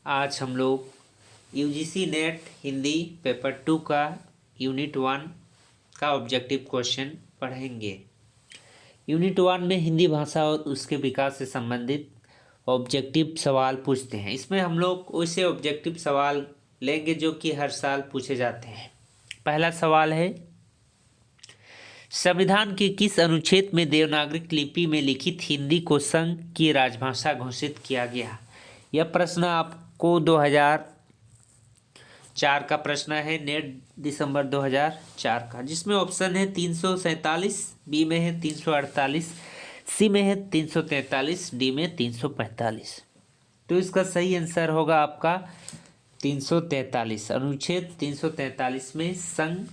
आज हम लोग यूजीसी नेट हिंदी पेपर 2 का यूनिट 1 का ऑब्जेक्टिव क्वेश्चन पढ़ेंगे। यूनिट 1 में हिंदी भाषा और उसके विकास से संबंधित ऑब्जेक्टिव सवाल पूछते हैं। इसमें हम लोग वैसे ऑब्जेक्टिव सवाल लेंगे जो कि हर साल पूछे जाते हैं। पहला सवाल है, संविधान के किस अनुच्छेद में देवनागरी लिपि में लिखित हिंदी को संघ की राजभाषा घोषित किया गया? यह प्रश्न आपको 2004 का प्रश्न है, नेट दिसंबर 2004 का, जिसमें ऑप्शन है 347, बी में है 348, सी में है 343, डी में 345। तो इसका सही आंसर होगा आपका 343। अनुच्छेद 343 में संघ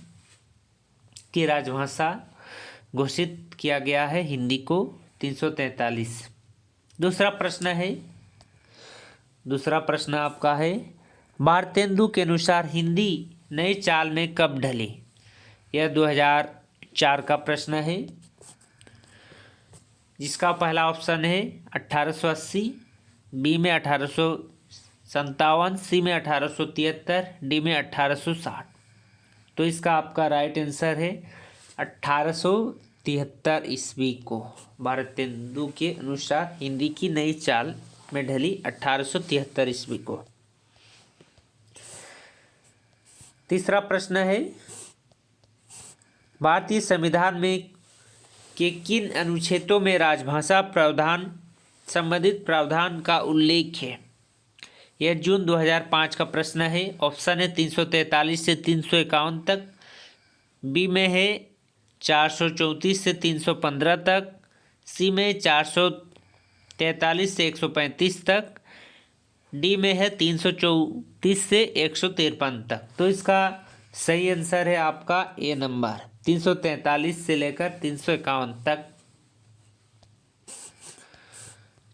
की राजभाषा घोषित किया गया है हिंदी को, 343। दूसरा प्रश्न आपका है, भारतेंदु के अनुसार हिंदी नई चाल में कब ढली? यह 2004 का प्रश्न है, जिसका पहला ऑप्शन है 1880, बी में 1857, सी में 1873, डी में 1860। तो इसका आपका राइट आंसर है 1873 ईस्वी को भारतेंदु के अनुसार हिंदी की नई चाल में ढली 1873 ईस्वी को। तीसरा प्रश्न है, भारतीय संविधान में के किन अनुच्छेदों में राजभाषा प्रावधान संबंधित प्रावधान का उल्लेख है? यह जून 2005 का प्रश्न है। ऑप्शन है 343 से 351 तक, बी में है 434 से 315 तक, सी में 443 से 135 तक, डी में है 334 से 153 तक। तो इसका सही आंसर है आपका ए नंबर, 343 से लेकर 351 तक।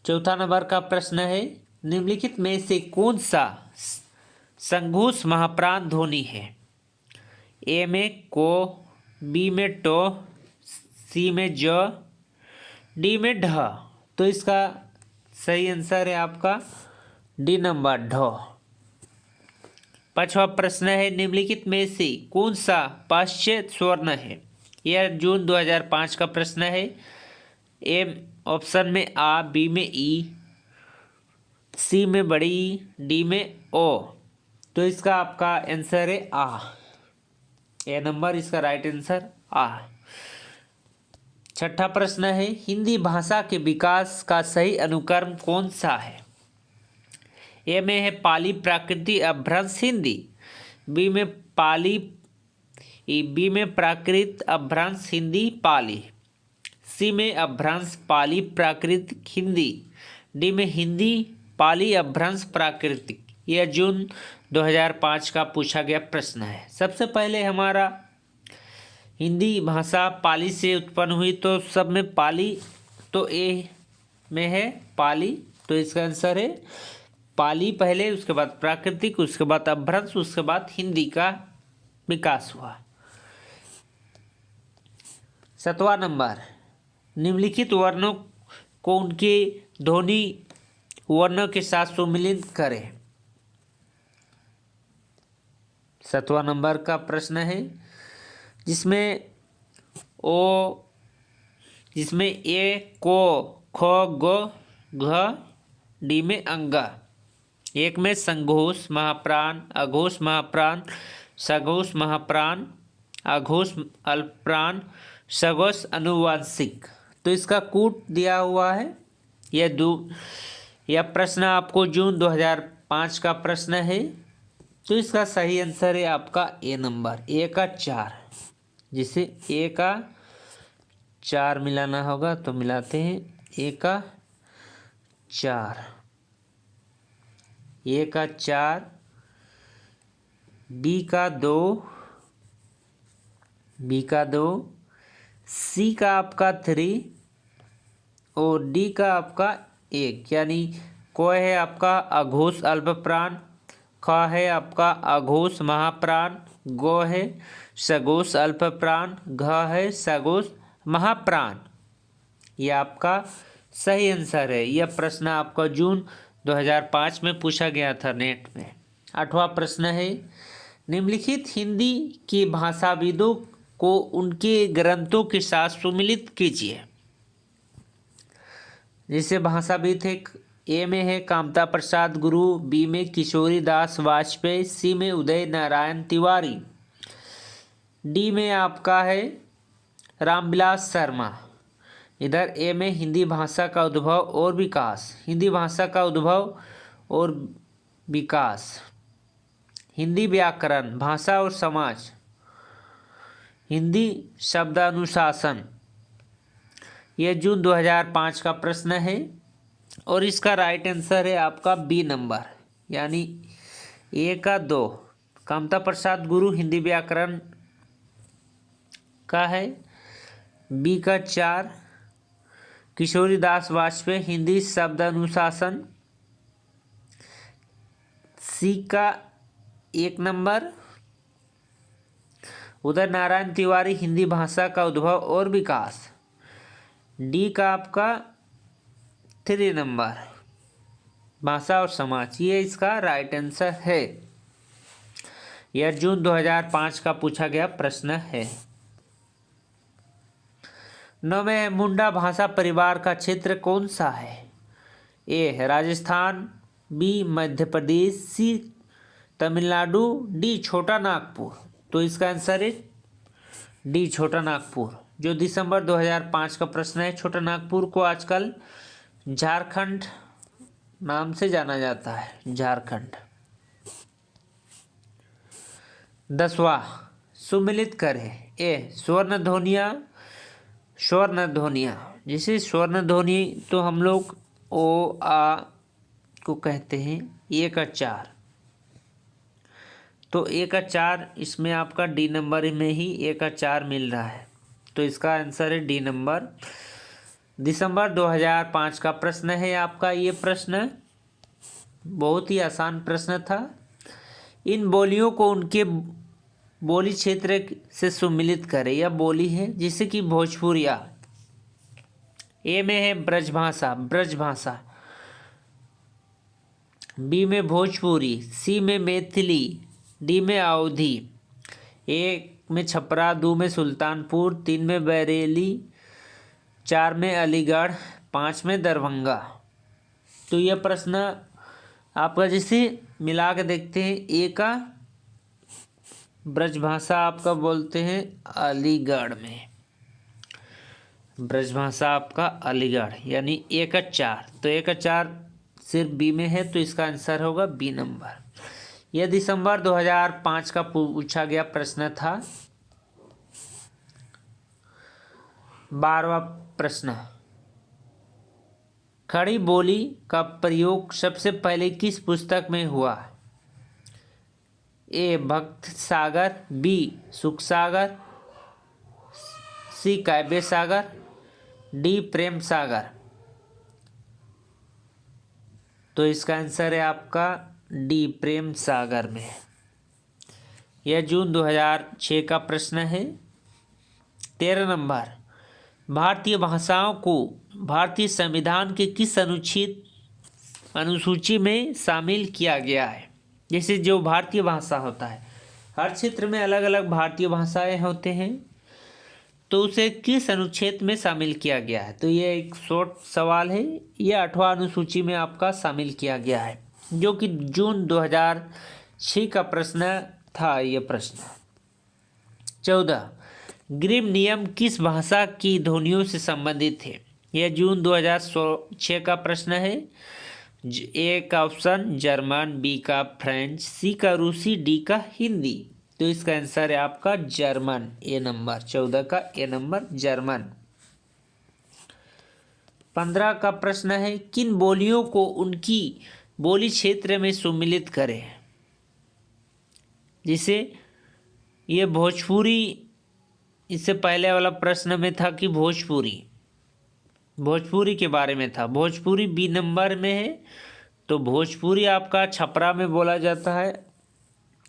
चौथा नंबर का प्रश्न है, निम्नलिखित में से कौन सा संघोष महाप्राण ध्वनि है? ए में को, बी में टो, सी में ज, डी में ढ। तो इसका सही आंसर है आपका डी नंबर ढ। पांचवा प्रश्न है, निम्नलिखित में से कौन सा पाश्चात्य स्वर्ण है? यह जून 2005 का प्रश्न है। ए ऑप्शन में आ, बी में ई, सी में बड़ी ई, डी में ओ। तो इसका आपका आंसर है आ, ए नंबर इसका राइट आंसर आ। छठा प्रश्न है, हिंदी भाषा के विकास का सही अनुक्रम कौन सा है? ए में है पाली प्राकृत अपभ्रंश हिंदी, बी में प्राकृत अपभ्रंश हिंदी पाली, सी में अपभ्रंश पाली प्राकृतिक हिंदी, डी में हिंदी पाली अपभ्रंश प्राकृतिक। यह जून 2005 का पूछा गया प्रश्न है। सबसे पहले हमारा हिंदी भाषा पाली से उत्पन्न हुई, तो सब में पाली, तो ए में है पाली। तो इसका आंसर है पाली पहले, उसके बाद प्राकृतिक, उसके बाद अपभ्रंश, उसके बाद हिंदी का विकास हुआ। सातवां नंबर, निम्नलिखित वर्णों को उनके ध्वनि वर्णों के साथ सम्मिलित करें। सातवां नंबर का प्रश्न है, जिसमें ए को, ख, ग, घ, डी में अंगा। एक में संघोष महाप्राण, अघोष महाप्राण, सघोष महाप्राण, अघोष अल्पप्राण, सघोष अनुवांशिक। तो इसका कूट दिया हुआ है। यह प्रश्न आपको जून 2005 का प्रश्न है। तो इसका सही आंसर है आपका ए नंबर, ए का 4, जिसे ए का 4 मिलाना होगा, तो मिलाते हैं। ए का 4, ए का 4, बी का 2, बी का 2, सी का आपका 3 और डी का आपका 1, यानी क है आपका अघोष अल्पप्राण, ख है आपका अघोष महाप्राण, गो है सघोष अल्पप्राण, घ है सघोष महाप्राण। यह आपका सही आंसर है। यह प्रश्न आपका जून 2005 में पूछा गया था नेट में। 8वां प्रश्न है, निम्नलिखित हिंदी के भाषाविदों को उनके ग्रंथों के साथ सुमिलित कीजिए। जैसे भाषाविद है, ए में है कामता प्रसाद गुरु, बी में किशोरी दास वाजपेयी, सी में उदय नारायण तिवारी, डी में आपका है रामविलास शर्मा। इधर ए में हिंदी भाषा का उद्भव और विकास, हिंदी भाषा का उद्भव और विकास, हिंदी व्याकरण, भाषा और समाज, हिंदी शब्दानुशासन। यह जून 2005 का प्रश्न है और इसका राइट आंसर है आपका बी नंबर, यानी ए का 2 कामता प्रसाद गुरु हिंदी व्याकरण का है, बी का 4 किशोरी दास वाजपेयी हिंदी शब्दानुशासन, सी का 1 नंबर उदय नारायण तिवारी हिंदी भाषा का उद्भव और विकास, डी का आपका 3 नंबर भाषा और समाज। ये इसका राइट आंसर है। यह जून 2005 का पूछा गया प्रश्न है। 9 में मुंडा भाषा परिवार का क्षेत्र कौन सा है? ए राजस्थान, बी मध्य प्रदेश, सी तमिलनाडु, डी छोटा नागपुर। तो इसका आंसर है डी छोटा नागपुर, जो दिसंबर 2005 का प्रश्न है। छोटा नागपुर को आजकल झारखंड नाम से जाना जाता है, झारखंड। 10वां सुमिलित करें। ए स्वर्ण ध्वनियाँ, जिसे स्वर्ण ध्वनि तो हम लोग ओ आ को कहते हैं। ए का 4, तो ए का 4 इसमें आपका डी नंबर में ही ए का 4 मिल रहा है, तो इसका आंसर है डी नंबर। दिसंबर 2005 का प्रश्न है आपका। ये प्रश्न बहुत ही आसान प्रश्न था। इन बोलियों को उनके बोली क्षेत्र से सुमिलित करें। यह बोली है जिसे कि भोजपुरिया। ए में है ब्रजभाषा, बी में भोजपुरी, सी में मैथिली, डी में अवधी, ए में छपरा, 2 में सुल्तानपुर, 3 में बरेली, 4 में अलीगढ़, 5 में दरभंगा। तो यह प्रश्न आपका जैसे मिला के देखते हैं। ए का ब्रजभाषा आपका बोलते हैं अलीगढ़ में, ब्रजभाषा आपका अलीगढ़, यानी ए का 4। तो ए का 4 सिर्फ बी में है, तो इसका आंसर होगा बी नंबर। यह दिसंबर 2005 का पूछा गया प्रश्न था। 12वां प्रश्न, खड़ी बोली का प्रयोग सबसे पहले किस पुस्तक में हुआ? ए भक्त सागर, बी सुख सागर, सी काव्य सागर, डी प्रेम सागर। तो इसका आंसर है आपका डी प्रेम सागर में। यह जून 2006 का प्रश्न है। 13 नंबर, भारतीय भाषाओं को भारतीय संविधान के किस अनुसूची में शामिल किया गया है? जैसे जो भारतीय भाषा होता है, हर क्षेत्र में अलग अलग भारतीय भाषाएं होते हैं, तो उसे किस अनुच्छेद में शामिल किया गया है? तो ये एक शॉर्ट सवाल है। ये 8वां अनुसूची में आपका शामिल किया गया है, जो कि जून 2006 का प्रश्न था। ये प्रश्न 14, ग्रीम नियम किस भाषा की ध्वनियों से संबंधित है? यह जून 2006 का प्रश्न है। ए का ऑप्शन जर्मन, बी का फ्रेंच, सी का रूसी, डी का हिंदी। तो इसका आंसर है आपका जर्मन, ए नंबर। 14 का ए नंबर जर्मन। 15 का प्रश्न है, किन बोलियों को उनकी बोली क्षेत्र में सुमिलित करें? जिसे ये भोजपुरी, इससे पहले वाला प्रश्न में था कि भोजपुरी के बारे में था। भोजपुरी बी नंबर में है, तो भोजपुरी आपका छपरा में बोला जाता है।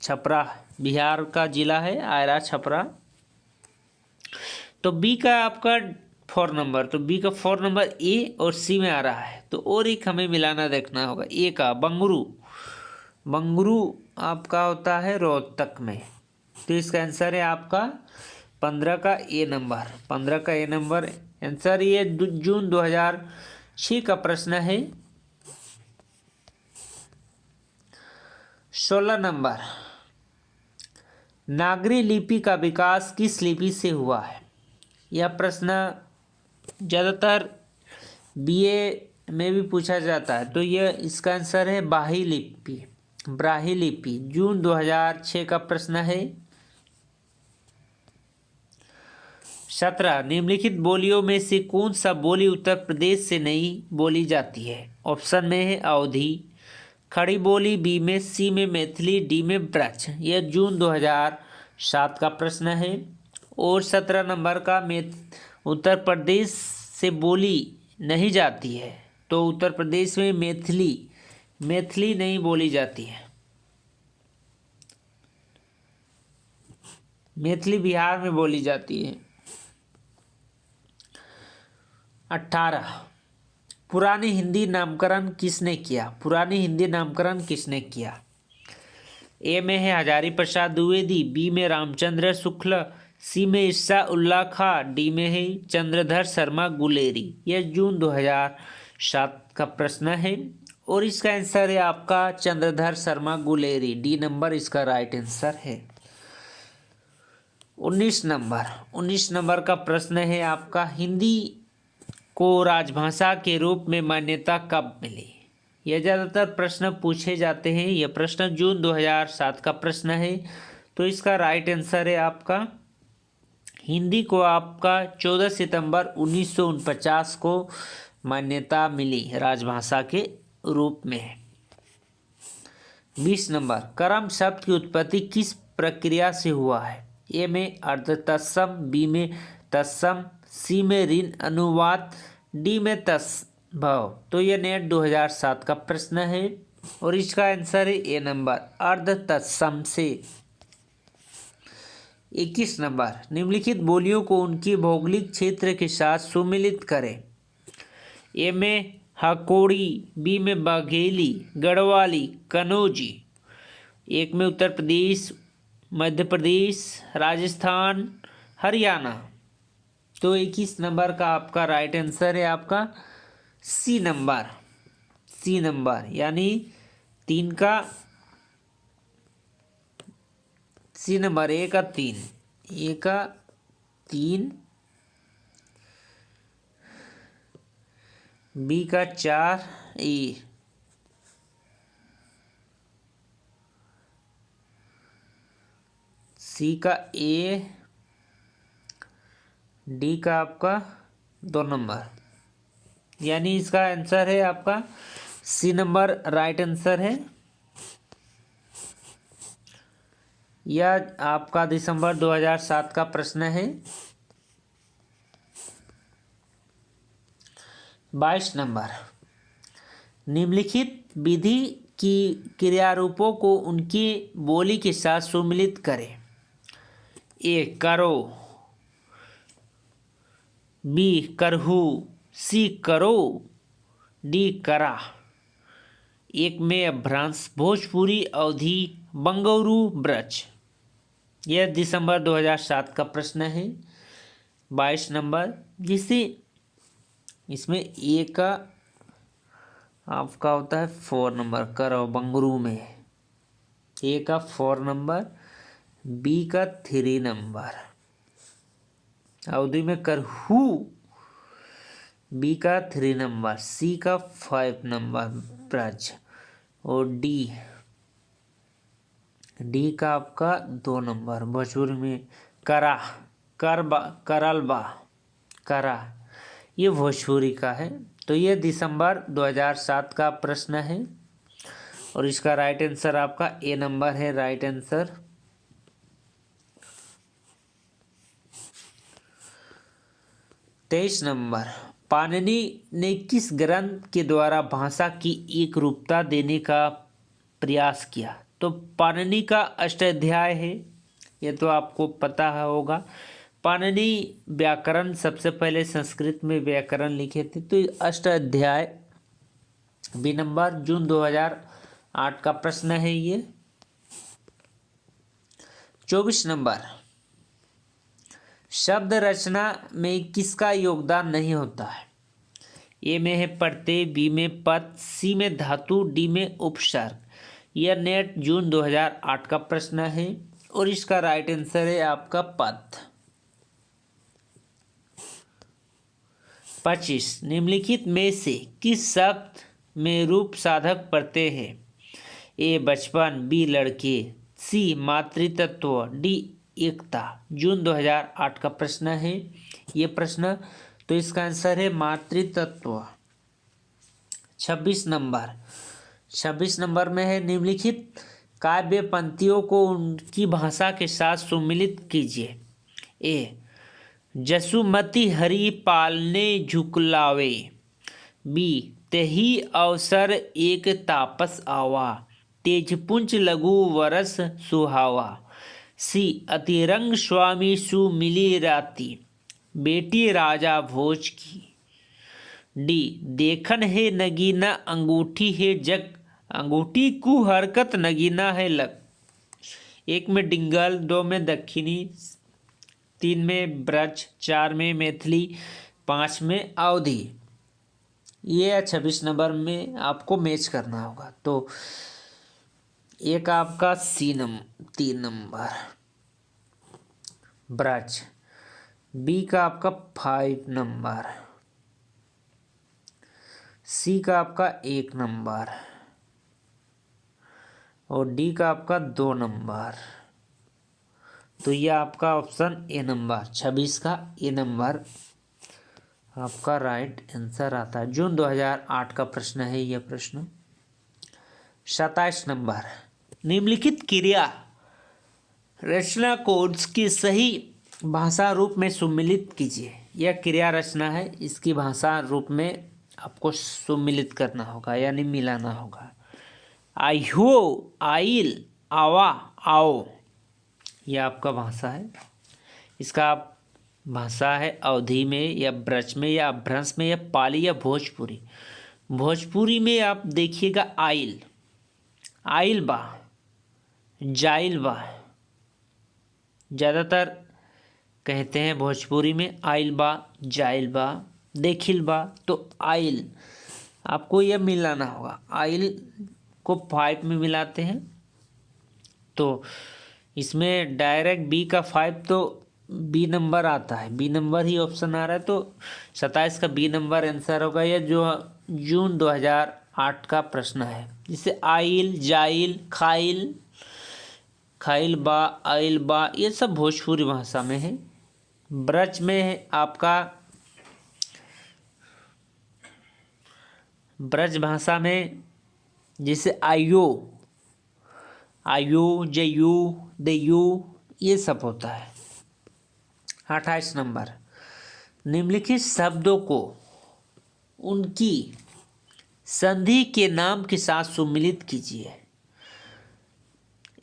छपरा बिहार का जिला है, आयरा छपरा। तो बी का आपका 4 नंबर, तो बी का 4 नंबर ए और सी में आ रहा है, तो और एक हमें मिलाना देखना होगा। ए का बंगरू, बंगरू आपका होता है रोहतक में, तो इसका आंसर है आपका 15 का ए नंबर, 15 का ए नंबर आंसर। ये जून 2006 का प्रश्न है। 16 नंबर, नागरी लिपि का विकास किस लिपि से हुआ है? यह प्रश्न ज़्यादातर बीए में भी पूछा जाता है, तो यह इसका आंसर है ब्राह्मी लिपि, ब्राह्मी लिपि। जून 2006 का प्रश्न है। 17, निम्नलिखित बोलियों में से कौन सा बोली उत्तर प्रदेश से नहीं बोली जाती है? ऑप्शन में है अवधी, खड़ी बोली, बी में, सी में मैथिली, डी में ब्रज। यह जून 2007 का प्रश्न है। और 17 नंबर का उत्तर प्रदेश से बोली नहीं जाती है, तो उत्तर प्रदेश में मैथिली नहीं बोली जाती है। मैथिली बिहार में बोली जाती है। 18, पुरानी हिंदी नामकरण किसने किया? पुरानी हिंदी नामकरण किसने किया? ए में है हजारी प्रसाद द्विवेदी, बी में रामचंद्र शुक्ल, सी में ईसा उल्लाह खां, डी में है चंद्रधर शर्मा गुलेरी। यह जून 2007 का प्रश्न है और इसका आंसर है आपका चंद्रधर शर्मा गुलेरी, डी नंबर इसका राइट आंसर है। 19 नंबर का प्रश्न है आपका, हिंदी को राजभाषा के रूप में मान्यता कब मिली? यह ज़्यादातर प्रश्न पूछे जाते हैं। यह प्रश्न जून 2007 का प्रश्न है, तो इसका राइट आंसर है आपका, हिंदी को आपका 14 सितंबर 1949 को मान्यता मिली राजभाषा के रूप में। 20 नंबर, कर्म शब्द की उत्पत्ति किस प्रक्रिया से हुआ है? ए में अर्ध तत्सम, बी में तत्सम, सी में ऋण अनुवाद, डी में तत्सम। तो यह नेट 2007 का प्रश्न है और इसका आंसर है ए नंबर, अर्ध तत्सम से। 21 नंबर, निम्नलिखित बोलियों को उनकी भौगोलिक क्षेत्र के साथ सुमिलित करें। ए में हकोड़ी, बी में बघेली, गढ़वाली, कनौजी। एक में उत्तर प्रदेश, मध्य प्रदेश, राजस्थान, हरियाणा। तो 21 नंबर का आपका राइट आंसर है आपका सी नंबर यानी 3 का सी नंबर, ए का 3, बी का 4, ए, सी का ए, डी का आपका 2 नंबर, यानी इसका आंसर है आपका सी नंबर राइट आंसर है। यह आपका दिसंबर 2007 का प्रश्न है। 22 नंबर, निम्नलिखित विधि की क्रियारूपों को उनकी बोली के साथ सुमिलित करें। ए करो, बी करहू, सी करो, डी करा। एक में अभ्रंश, भोजपुरी, अवधी, बंगलुरु, ब्रज। यह दिसंबर 2007 का प्रश्न है। 22 नंबर, जिसे इसमें ए का आपका होता है 4 नंबर, करो बंगलुरु में। ए का 4 नंबर, बी का 3 नंबर, अवधि में करहू, बी का 3 नंबर, सी का 5 नंबर, ब्रज। और डी का आपका 2 नंबर, भोजपुरी में करा, करबा, करलबा, करा। ये भोजपुरी का है। तो ये दिसंबर 2007 का प्रश्न है और इसका राइट आंसर आपका ए नंबर है राइट आंसर। तेईस नंबर, पाणिनि ने किस ग्रंथ के द्वारा भाषा की एक रूपता देने का प्रयास किया? तो पाणिनि का अष्टाध्याय है, ये तो आपको पता होगा। पाणिनि व्याकरण सबसे पहले संस्कृत में व्याकरण लिखे थे। तो अष्टाध्याय बी नंबर, जून 2008 का प्रश्न है ये। 24 नंबर, शब्द रचना में किसका योगदान नहीं होता है? ए में है प्रत्यय, बी में पद, सी में धातु, डी में उपसर्ग। यह नेट जून 2008 का प्रश्न है और इसका राइट आंसर है आपका पद। 25, निम्नलिखित में से किस शब्द में रूप साधक प्रत्यय है? ए बचपन, बी लड़के, सी मातृत्व, डी एकता। जून 2008 का प्रश्न है ये प्रश्न, तो इसका आंसर है मातृत्व। 26 नंबर में है, निम्नलिखित काव्य पंक्तियों को उनकी भाषा के साथ सुमिलित कीजिए। ए जसुमति हरि पालने झुकलावे, बी तेहि अवसर एक तापस आवा, तेजपुंज लघु वरस सुहावा, सी अतिरंग स्वामी सुमिली राती, बेटी राजा भोज की, डी देखन है नगीना अंगूठी है जग, अंगूठी कु हरकत नगीना है लग। एक में डिंगल, दो में दक्षिणी, 3 में ब्रज, 4 में मैथिली, 5 में अवधी। ये 26 नंबर में आपको मैच करना होगा। तो एक आपका 3 नंबर ब्रज, बी का आपका 5 नंबर, सी का आपका 1 नंबर और डी का आपका 2 नंबर। तो ये आपका ऑप्शन ए नंबर 26 का ए नंबर आपका राइट आंसर आता है। जून 2008 का प्रश्न है यह प्रश्न। 27 नंबर, निम्नलिखित क्रिया रचना को उसकी सही भाषा रूप में सुमिलित कीजिए। यह क्रिया रचना है, इसकी भाषा रूप में आपको सुमिलित करना होगा यानी मिलाना होगा। आइहो, आइल, आवा, आओ, यह आपका भाषा है। इसका आप भाषा है अवधी में या ब्रज में या अभ्रंश में या पाली या भोजपुरी। भोजपुरी में आप देखिएगा आइल, आइल बा, जाइल बा, ज़्यादातर कहते हैं भोजपुरी में आइल बा, जाइल बा, देखिल बा। तो आइल आपको यह मिलाना होगा, आइल को 5 में मिलाते हैं। तो इसमें डायरेक्ट बी का 5 तो बी नंबर आता है, बी नंबर ही ऑप्शन आ रहा है। तो 27 का बी नंबर आंसर होगा। यह जो जून 2008 का प्रश्न है, जिसे आइल, जाइल, खाइल, खाइल बा, आइल बा, ये सब भोजपुरी भाषा में है। ब्रज में है आपका, ब्रज भाषा में जैसे आयो, आयु, जयु, देयु, ये सब होता है। 28 नंबर, निम्नलिखित शब्दों को उनकी संधि के नाम के साथ सुमिलित कीजिए।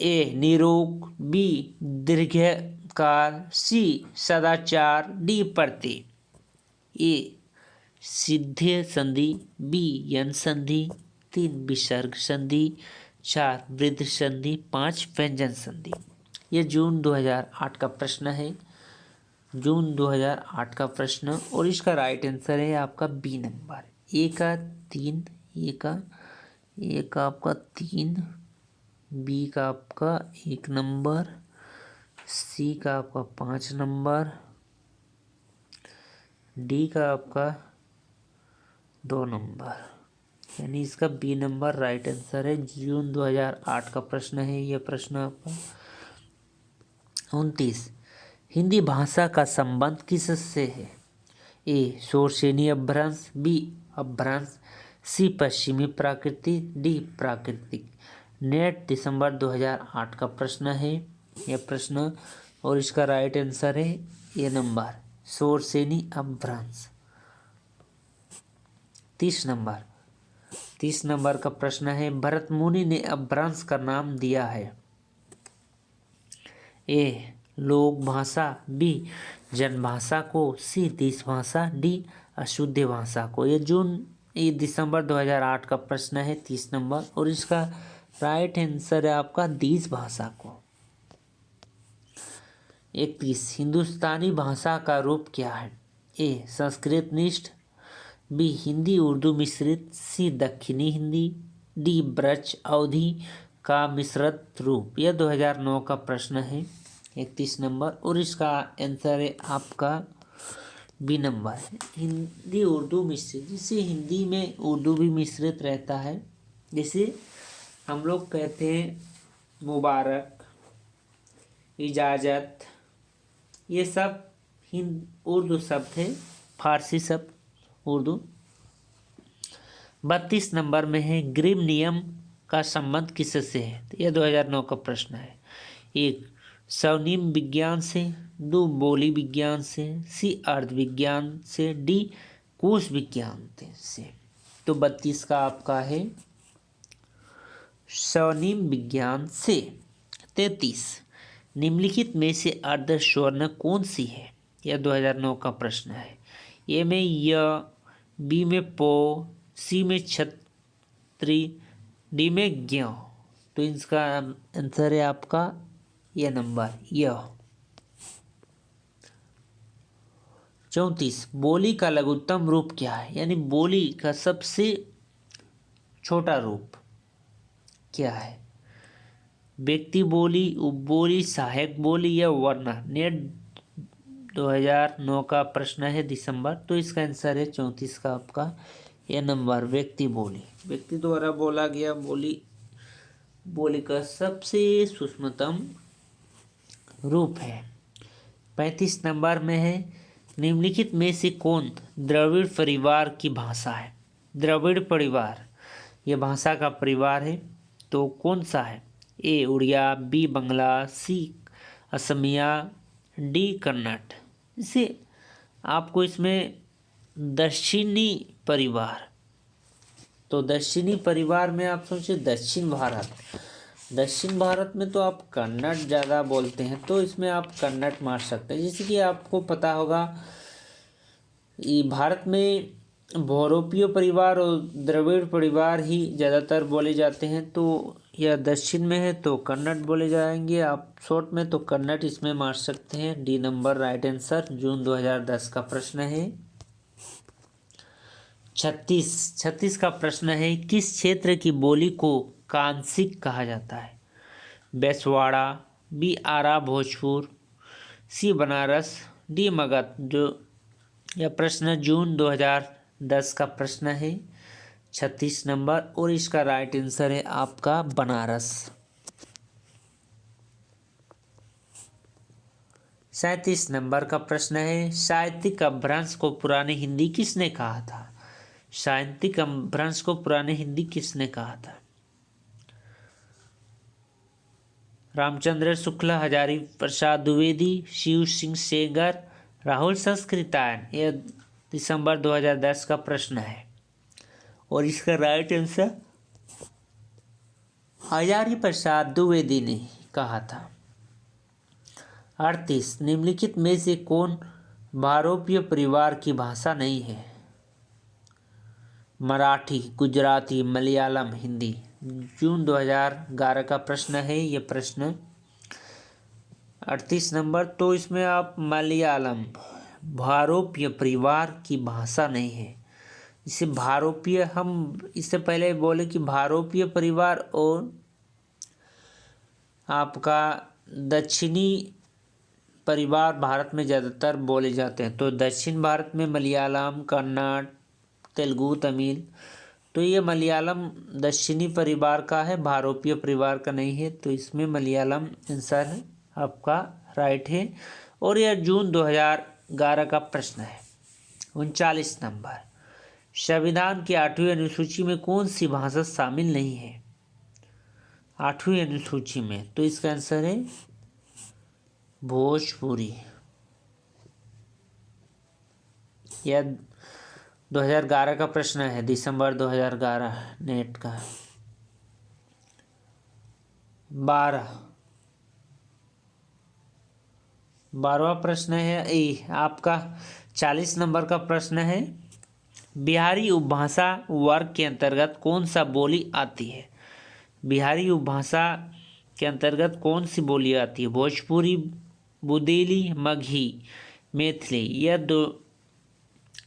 ए निरोग, बी दीर्घकार, सी सदाचार, डी प्रत्यय। ए सिद्धे संधि, बी यन संधि, 3 विसर्ग संधि, 4 वृद्ध संधि, 5 व्यंजन संधि। ये जून 2008 का प्रश्न है, जून 2008 का प्रश्न। और इसका राइट आंसर है आपका बी नंबर। ए का 3, ए का आपका 3, बी का आपका 1 नंबर, सी का आपका 5 नंबर, डी का आपका 2 नंबर, यानी इसका बी नंबर राइट आंसर है। जून 2008 का प्रश्न है यह प्रश्न आपका। 29, हिंदी भाषा का संबंध किससे है? ए शोरसेनी अपभ्रंश, बी अपभ्रंश, सी पश्चिमी प्राकृतिक, डी प्राकृतिक। नेट दिसंबर 2008 का प्रश्न है यह प्रश्न, और इसका राइट आंसर है ए नंबर शोरसेनी अपभ्रंश। 30 नंबर का प्रश्न है, भरत मुनि ने अपभ्रंश का नाम दिया है। ए लोक भाषा, बी जनभाषा को, सी देश भाषा, डी अशुद्ध भाषा को। ये दिसंबर 2008 का प्रश्न है 30 नंबर, और इसका राइट आंसर है आपका देश भाषा को। 31 हिंदुस्तानी भाषा का रूप क्या है? ए संस्कृत निष्ठ, बी हिंदी उर्दू मिश्रित, सी दक्षिणी हिंदी, डी ब्रज अवधी का मिश्रित रूप। यह 2009 का प्रश्न है 31 नंबर, और इसका आंसर है आपका बी नंबर, हिंदी उर्दू मिश्रित। जिसे हिंदी में उर्दू भी मिश्रित रहता है, जैसे हम लोग कहते हैं मुबारक, इजाज़त, ये सब उर्दू शब्द है, फारसी शब्द उर्दू। 32 नंबर में है ग्रीम नियम का संबंध किससे है? तो यह 2009 का प्रश्न है। एक स्वनिम विज्ञान से, दो बोली विज्ञान से, सी अर्थ विज्ञान से, डी कोश विज्ञान से। तो 32 का आपका है स्वनिम विज्ञान से। 33 निम्नलिखित में से अर्ध स्वर्ण कौन सी है? यह 2009 का प्रश्न है। ए में य, बी में पो, सी में छत्री, डी में ज्ञ। तो इसका आंसर है आपका यह नंबर यह। 34 बोली का लघुत्तम रूप क्या है? यानी बोली का सबसे छोटा रूप क्या है? व्यक्ति बोली, उपबोली, सहायक बोली या वर्ण। नेट 2009 का प्रश्न है दिसंबर, तो इसका आंसर है 34 का आपका यह नंबर व्यक्ति बोली। व्यक्ति द्वारा बोला गया बोली का सबसे सूक्ष्मतम रूप है। 35 नंबर में है निम्नलिखित में से कौन द्रविड़ परिवार की भाषा है? द्रविड़ परिवार यह भाषा का परिवार है, तो कौन सा है? ए उड़िया, बी बंगला, सी असमिया, डी कन्नड़। इसे आपको इसमें दक्षिणी परिवार, तो दक्षिणी परिवार में आप सोचिए दक्षिण भारत में तो आप कन्नड़ ज़्यादा बोलते हैं, तो इसमें आप कन्नड़ मार सकते हैं। जैसे कि आपको पता होगा ये भारत में बहुरूपीय परिवार और द्रविड़ परिवार ही ज़्यादातर बोले जाते हैं, तो यह दक्षिण में है तो कन्नड़ बोले जाएंगे। आप शॉर्ट में तो कन्नड़ इसमें मार सकते हैं। डी नंबर राइट आंसर, जून 2010 का प्रश्न है। 36 का प्रश्न है किस क्षेत्र की बोली को कांसिक कहा जाता है? बेसवाड़ा, बी आरा भोजपुर, सी बनारस, डी मगध। जो यह प्रश्न जून 2010 का प्रश्न है 36 नंबर, और इसका राइट आंसर है आपका बनारस। 37 नंबर का प्रश्न है साहित्यिक अपभ्रंश को पुरानी हिंदी किसने कहा था? साहित्यिक अपभ्रंश को पुरानी हिंदी किसने कहा था? रामचंद्र शुक्ल, हजारी प्रसाद द्विवेदी, शिव सिंह सेंगर, राहुल संस्कृतायन। यह दिसंबर 2010 का प्रश्न है, और इसका राइट आंसर हजारी प्रसाद द्विवेदी ने कहा था। 38 निम्नलिखित में से कौन बहुरूपीय परिवार की भाषा नहीं है? मराठी, गुजराती, मलयालम, हिंदी। जून 2011 का प्रश्न है ये प्रश्न 38 नंबर, तो इसमें आप मलयालम बहुरूपीय परिवार की भाषा नहीं है। इसे बहुरूपीय, हम इससे पहले बोले कि बहुरूपीय परिवार और आपका दक्षिणी परिवार भारत में ज़्यादातर बोले जाते हैं। तो दक्षिण भारत में मलयालम, कन्नड़, तेलुगु, तमिल। तो ये मलयालम दक्षिणी परिवार का है, बहुरूपीय परिवार का नहीं है, तो इसमें मलयालम आंसर है आपका राइट है। और यह जून 2011 का प्रश्न है। 39 नंबर संविधान की 8वीं अनुसूची में कौन सी भाषा शामिल नहीं है? 8वीं अनुसूची में, तो इसका आंसर है भोजपुरी। यह 2011 का प्रश्न है, दिसंबर 2011 नेट का। 12 12वां प्रश्न है आपका 40 नंबर का प्रश्न है। बिहारी उपभाषा वर्ग के अंतर्गत कौन सा बोली आती है? बिहारी उपभाषा के अंतर्गत कौन सी बोली आती है? भोजपुरी, बुंदेली, मगही, मैथिली। यह 2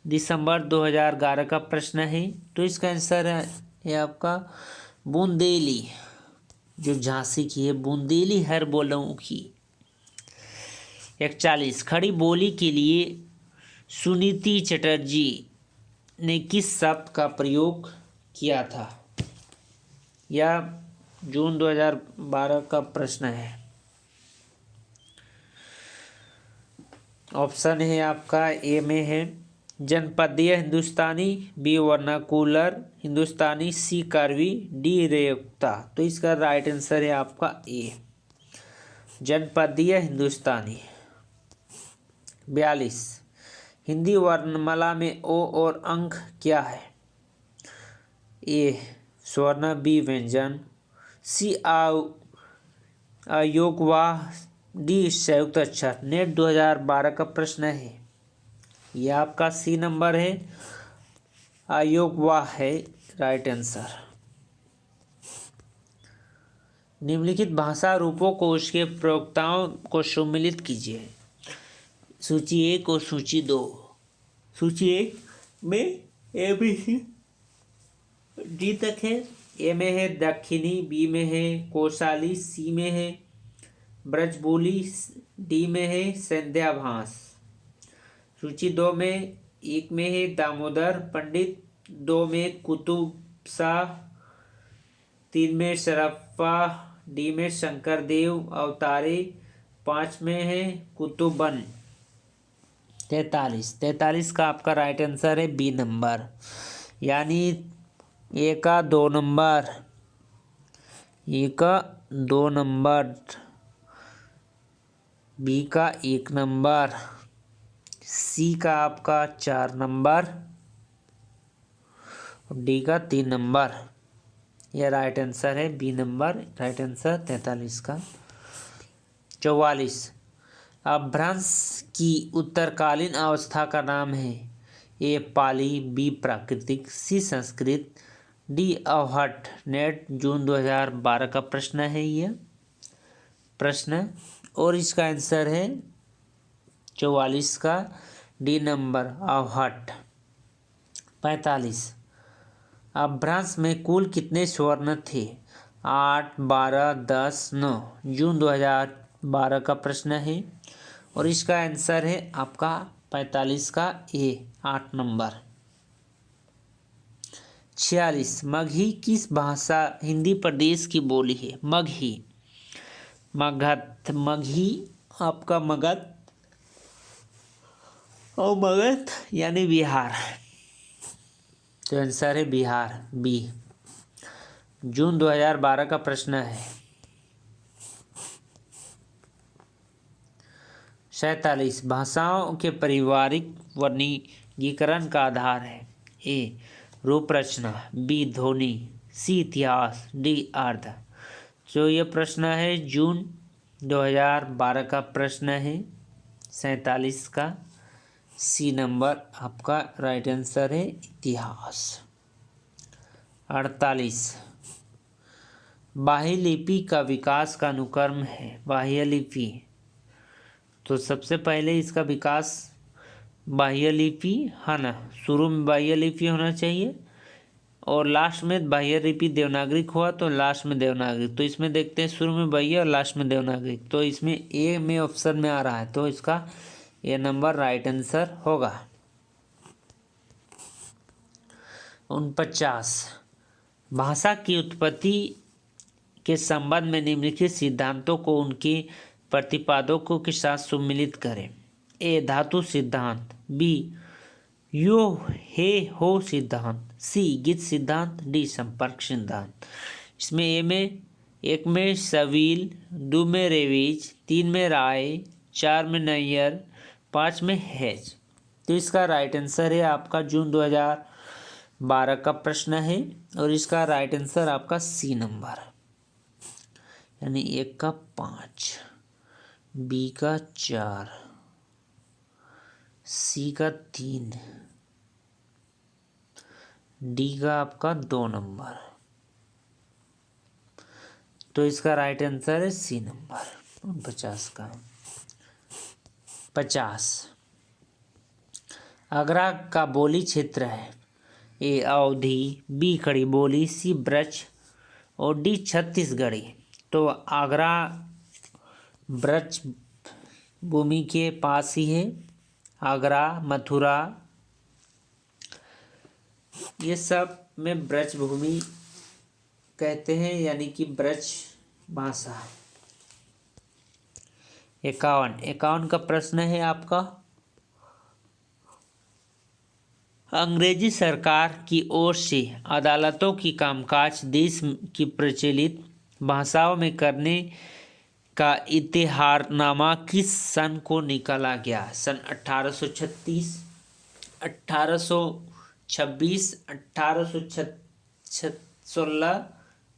दिसंबर 2011 का प्रश्न है। तो इसका आंसर है आपका बुंदेली, जो झांसी की है, बुंदेली हर बोलों की। 41 खड़ी बोली के लिए सुनीति चटर्जी ने किस शब्द का प्रयोग किया था? यह जून 2012 का प्रश्न है। ऑप्शन है आपका ए में है जनपदीय हिंदुस्तानी, बी वर्नाकुलर हिंदुस्तानी, सी करवी, डी रेयुक्ता। तो इसका राइट आंसर है आपका ए, जनपदीय हिंदुस्तानी। 42 हिंदी वर्णमाला में ओ और अंक क्या है? ए स्वर्ण, बी व्यंजन, सी अयोगवाह, डी संयुक्त अक्षर। नेट 2012 का प्रश्न है। यह आपका सी नंबर है, अयोगवाह है राइट आंसर। निम्नलिखित भाषा रूपों को उसके प्रयोक्ताओं को सम्मिलित कीजिए। सूची 1 और सूची 2। सूची 1 में ए बी सी डी तक है। ए में है दक्षिणी, बी में है कौशाली, सी में है ब्रजबोली, डी में है संध्याभास। सूची 2 में 1 में है दामोदर पंडित, 2 में कुतुब शाह, 3 में शरफ़ा, डी में शंकर देव अवतारे, 5 में है कुतुबन। 43 का आपका राइट आंसर है बी नंबर, यानी ए का 2 नंबर, ए का 2 नंबर, बी का 1 नंबर, सी का आपका 4 नंबर, डी का 3 नंबर। यह राइट आंसर है बी नंबर, राइट आंसर 43 का। 44 अपभ्रंश की उत्तरकालीन अवस्था का नाम है? ए पाली, बी प्राकृतिक, सी संस्कृत, डी अवहट। नेट जून 2012 का प्रश्न है यह प्रश्न, और इसका आंसर है 44 का डी नंबर अवहट। 45 अपभ्रंश में कुल कितने स्वर्ण थे? 8, 12, 10, 9। जून 2012 का प्रश्न है, और इसका आंसर है आपका 45 का ए 8 नंबर। 46 मगही किस भाषा हिंदी प्रदेश की बोली है? मगही, मगध, मगही आपका मगध और मगध यानी बिहार। तो आंसर है बिहार, बी। जून 2012 का प्रश्न है। 47 भाषाओं के पारिवारिक वर्गीकरण का आधार है? ए रूप रचना, बी ध्वनि, सी इतिहास, डी अर्थ। तो यह प्रश्न है जून 2012 का प्रश्न है। 47 का सी नंबर आपका राइट आंसर है इतिहास। 48 बाह्य लिपि का विकास का अनुक्रम है? बाह्य लिपि, तो सबसे पहले इसका विकास बाह्य लिपि है ना, शुरू में बाह्य लिपि होना चाहिए और लास्ट में बाह्य लिपि देवनागरिक हुआ तो लास्ट में देवनागरिक। तो इसमें देखते हैं शुरू में बाह्य और लास्ट में देवनागरिक। तो इसमें ए में ऑप्शन में आ रहा है, तो इसका ये नंबर राइट आंसर होगा। 49 भाषा की उत्पत्ति के संबंध में निम्नलिखित सिद्धांतों को उनके प्रतिपादकों के साथ सम्मिलित करें? ए धातु सिद्धांत, बी यो हे हो सिद्धांत, सी गीत सिद्धांत, डी संपर्क सिद्धांत। इसमें ए में 1 में सवील, 2 में रेविज, 3 में राय, 4 में नैयर, 5 में हेज। तो इसका राइट आंसर है आपका जून 2012 का प्रश्न है, और इसका राइट आंसर आपका सी नंबर, यानी 1 का 5। बी का 4, सी का 3, डी का आपका 2 नंबर। तो इसका राइट आंसर है सी नंबर 49 का। 50, आगरा का बोली क्षेत्र है। ए अवधी, बी खड़ी बोली, सी ब्रज और डी छत्तीसगढ़ी। तो आगरा ब्रज भूमि के पास ही है। आगरा, मथुरा, ये सब में ब्रज भूमि कहते हैं, यानी कि ब्रज भाषा। 51 का प्रश्न है आपका। अंग्रेजी सरकार की ओर से अदालतों की कामकाज देश की प्रचलित भाषाओं में करने का इतिहारनामा किस सन को निकाला गया? सन 1836, 1826, 1816,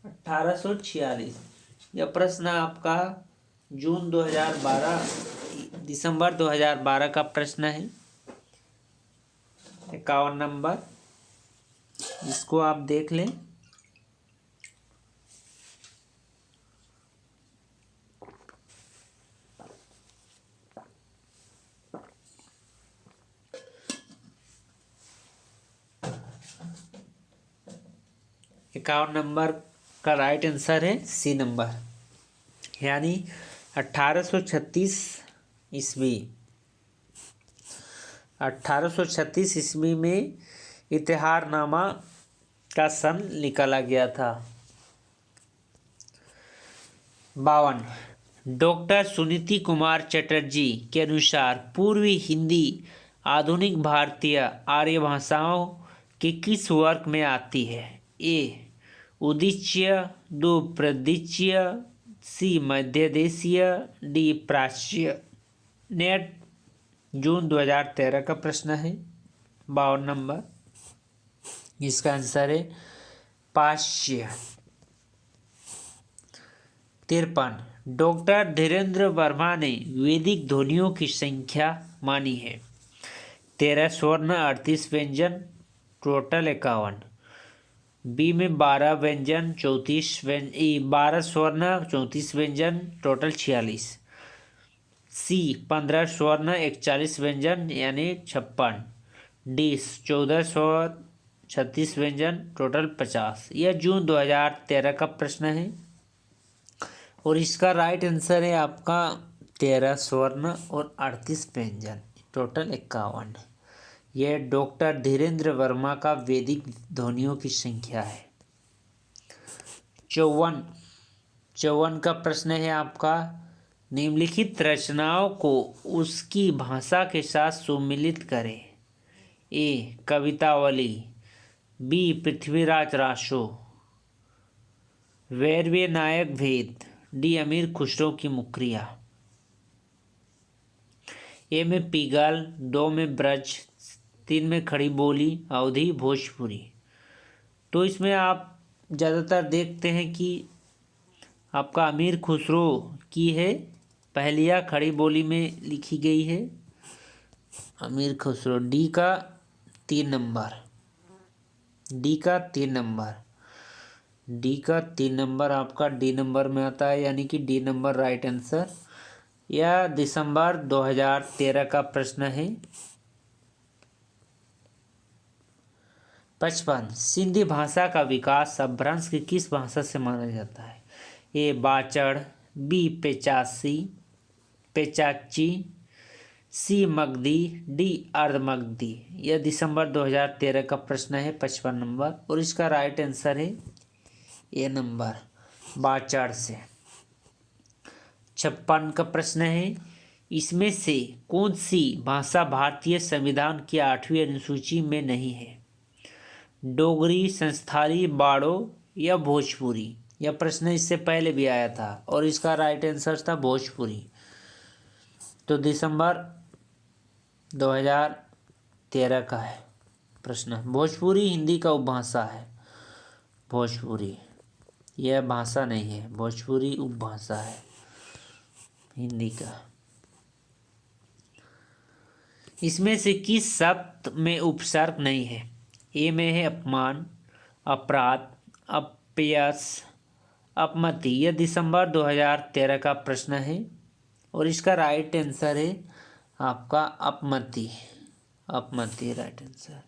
1846। यह प्रश्न आपका दिसंबर 2012 का प्रश्न है। 51 नंबर, इसको आप देख लें। इक्यावन नंबर का राइट आंसर है सी नंबर, यानी 1836 ईस्वी। 1836 ईस्वी में इतिहारनामा का सन निकाला गया था। 52, डॉक्टर सुनीति कुमार चटर्जी के अनुसार पूर्वी हिंदी आधुनिक भारतीय आर्य भाषाओं के किस वर्ग में आती है? ए उदीच्य, दो प्रदिच्य, सी मध्य देशीय, डी प्राच्य। नेट जून 2013 का प्रश्न है। 52 नंबर, इसका आंसर है पाच्य। 53, डॉक्टर धीरेन्द्र वर्मा ने वैदिक ध्वनियों की संख्या मानी है। 13 स्वर्ण, 38 व्यंजन, टोटल 51। बी में 12 व्यंजन, 12 स्वर्ण, 34 व्यंजन, टोटल 46। सी 15 स्वर्ण, 41 व्यंजन, यानी 56। डी 14 स्वर्ण, 36 व्यंजन, टोटल 50। यह जून 2013 का प्रश्न है और इसका राइट आंसर है आपका 13 स्वर्ण और 38 व्यंजन, टोटल 51। यह डॉक्टर धीरेन्द्र वर्मा का वैदिक ध्वनियों की संख्या है। 54 का प्रश्न है आपका। निम्नलिखित रचनाओं को उसकी भाषा के साथ सुमिलित करें। ए कवितावली, बी पृथ्वीराज रासो, वैरव्य नायक भेद, डी अमीर खुसरो की मुकरिया। ए में पिगल, 2 में ब्रज, 3 में खड़ी बोली, अवधी, भोजपुरी। तो इसमें आप ज़्यादातर देखते हैं कि आपका अमीर खुसरो की है, पहलिया खड़ी बोली में लिखी गई है। अमीर खुसरो, डी का 3 नंबर, डी का 3 नंबर, डी का 3 नंबर आपका डी नंबर में आता है, यानी कि डी नंबर राइट आंसर। यह दिसंबर 2013 का प्रश्न है। 55, सिंधी भाषा का विकास अपभ्रंश की किस भाषा से माना जाता है? ए बाचड़, बी पेचासी, पेचाची, सी मगधी, डी अर्धमगधी। यह दिसंबर 2013 का प्रश्न है। 55 नंबर, और इसका राइट आंसर है ए नंबर, बाचड़ से। 56 का प्रश्न है। इसमें से कौन सी भाषा भारतीय संविधान की 8वीं अनुसूची में नहीं है? डोगरी, संस्थाली, बाड़ो या भोजपुरी। यह प्रश्न इससे पहले भी आया था और इसका राइट आंसर था भोजपुरी। तो दिसंबर 2013 का है प्रश्न। भोजपुरी हिंदी का उपभाषा है। भोजपुरी यह भाषा नहीं है, भोजपुरी उपभाषा है। हिंदी का। इसमें से किस शब्द में उपसर्ग नहीं है? ए में है अपमान, अपराध, अपयश, अपमति। यह दिसंबर 2013 का प्रश्न है और इसका राइट आंसर है आपका अपमति। अपमति राइट आंसर।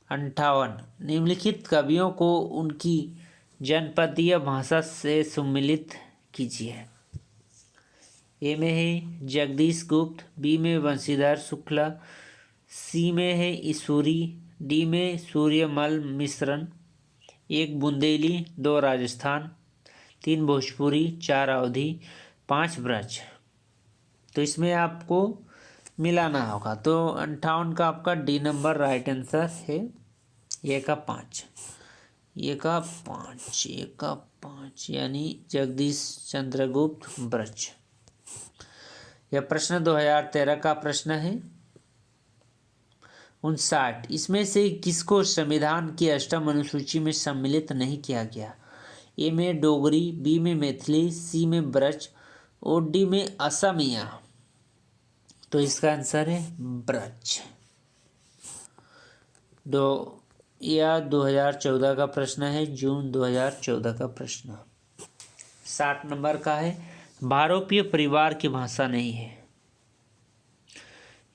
58 निम्नलिखित कवियों को उनकी जनपदीय भाषा से सम्मिलित कीजिए। ए में है जगदीश गुप्त, बी में बंशीधर शुक्ला, सी में है ईश्वरी, डी में सूर्यमल मिश्रण। 1 बुंदेली, 2 राजस्थान, 3 भोजपुरी, 4 अवधी, 5 ब्रज। तो इसमें आपको मिलाना होगा। तो 58 का आपका डी नंबर राइट आंसर है। ये का 5, ये का 5, ये का 5 यानी जगदीश चंद्रगुप्त ब्रज। यह प्रश्न 2013 का प्रश्न है। 59 इसमें से किसको संविधान की अष्टम अनुसूची में सम्मिलित नहीं किया गया? ए में डोगरी, बी में मैथिली, सी में ब्रज और डी में असमिया। तो इसका आंसर है ब्रज। 2014 का प्रश्न है, जून 2014 का प्रश्न। 60 नंबर का है, भारोपीय परिवार की भाषा नहीं है।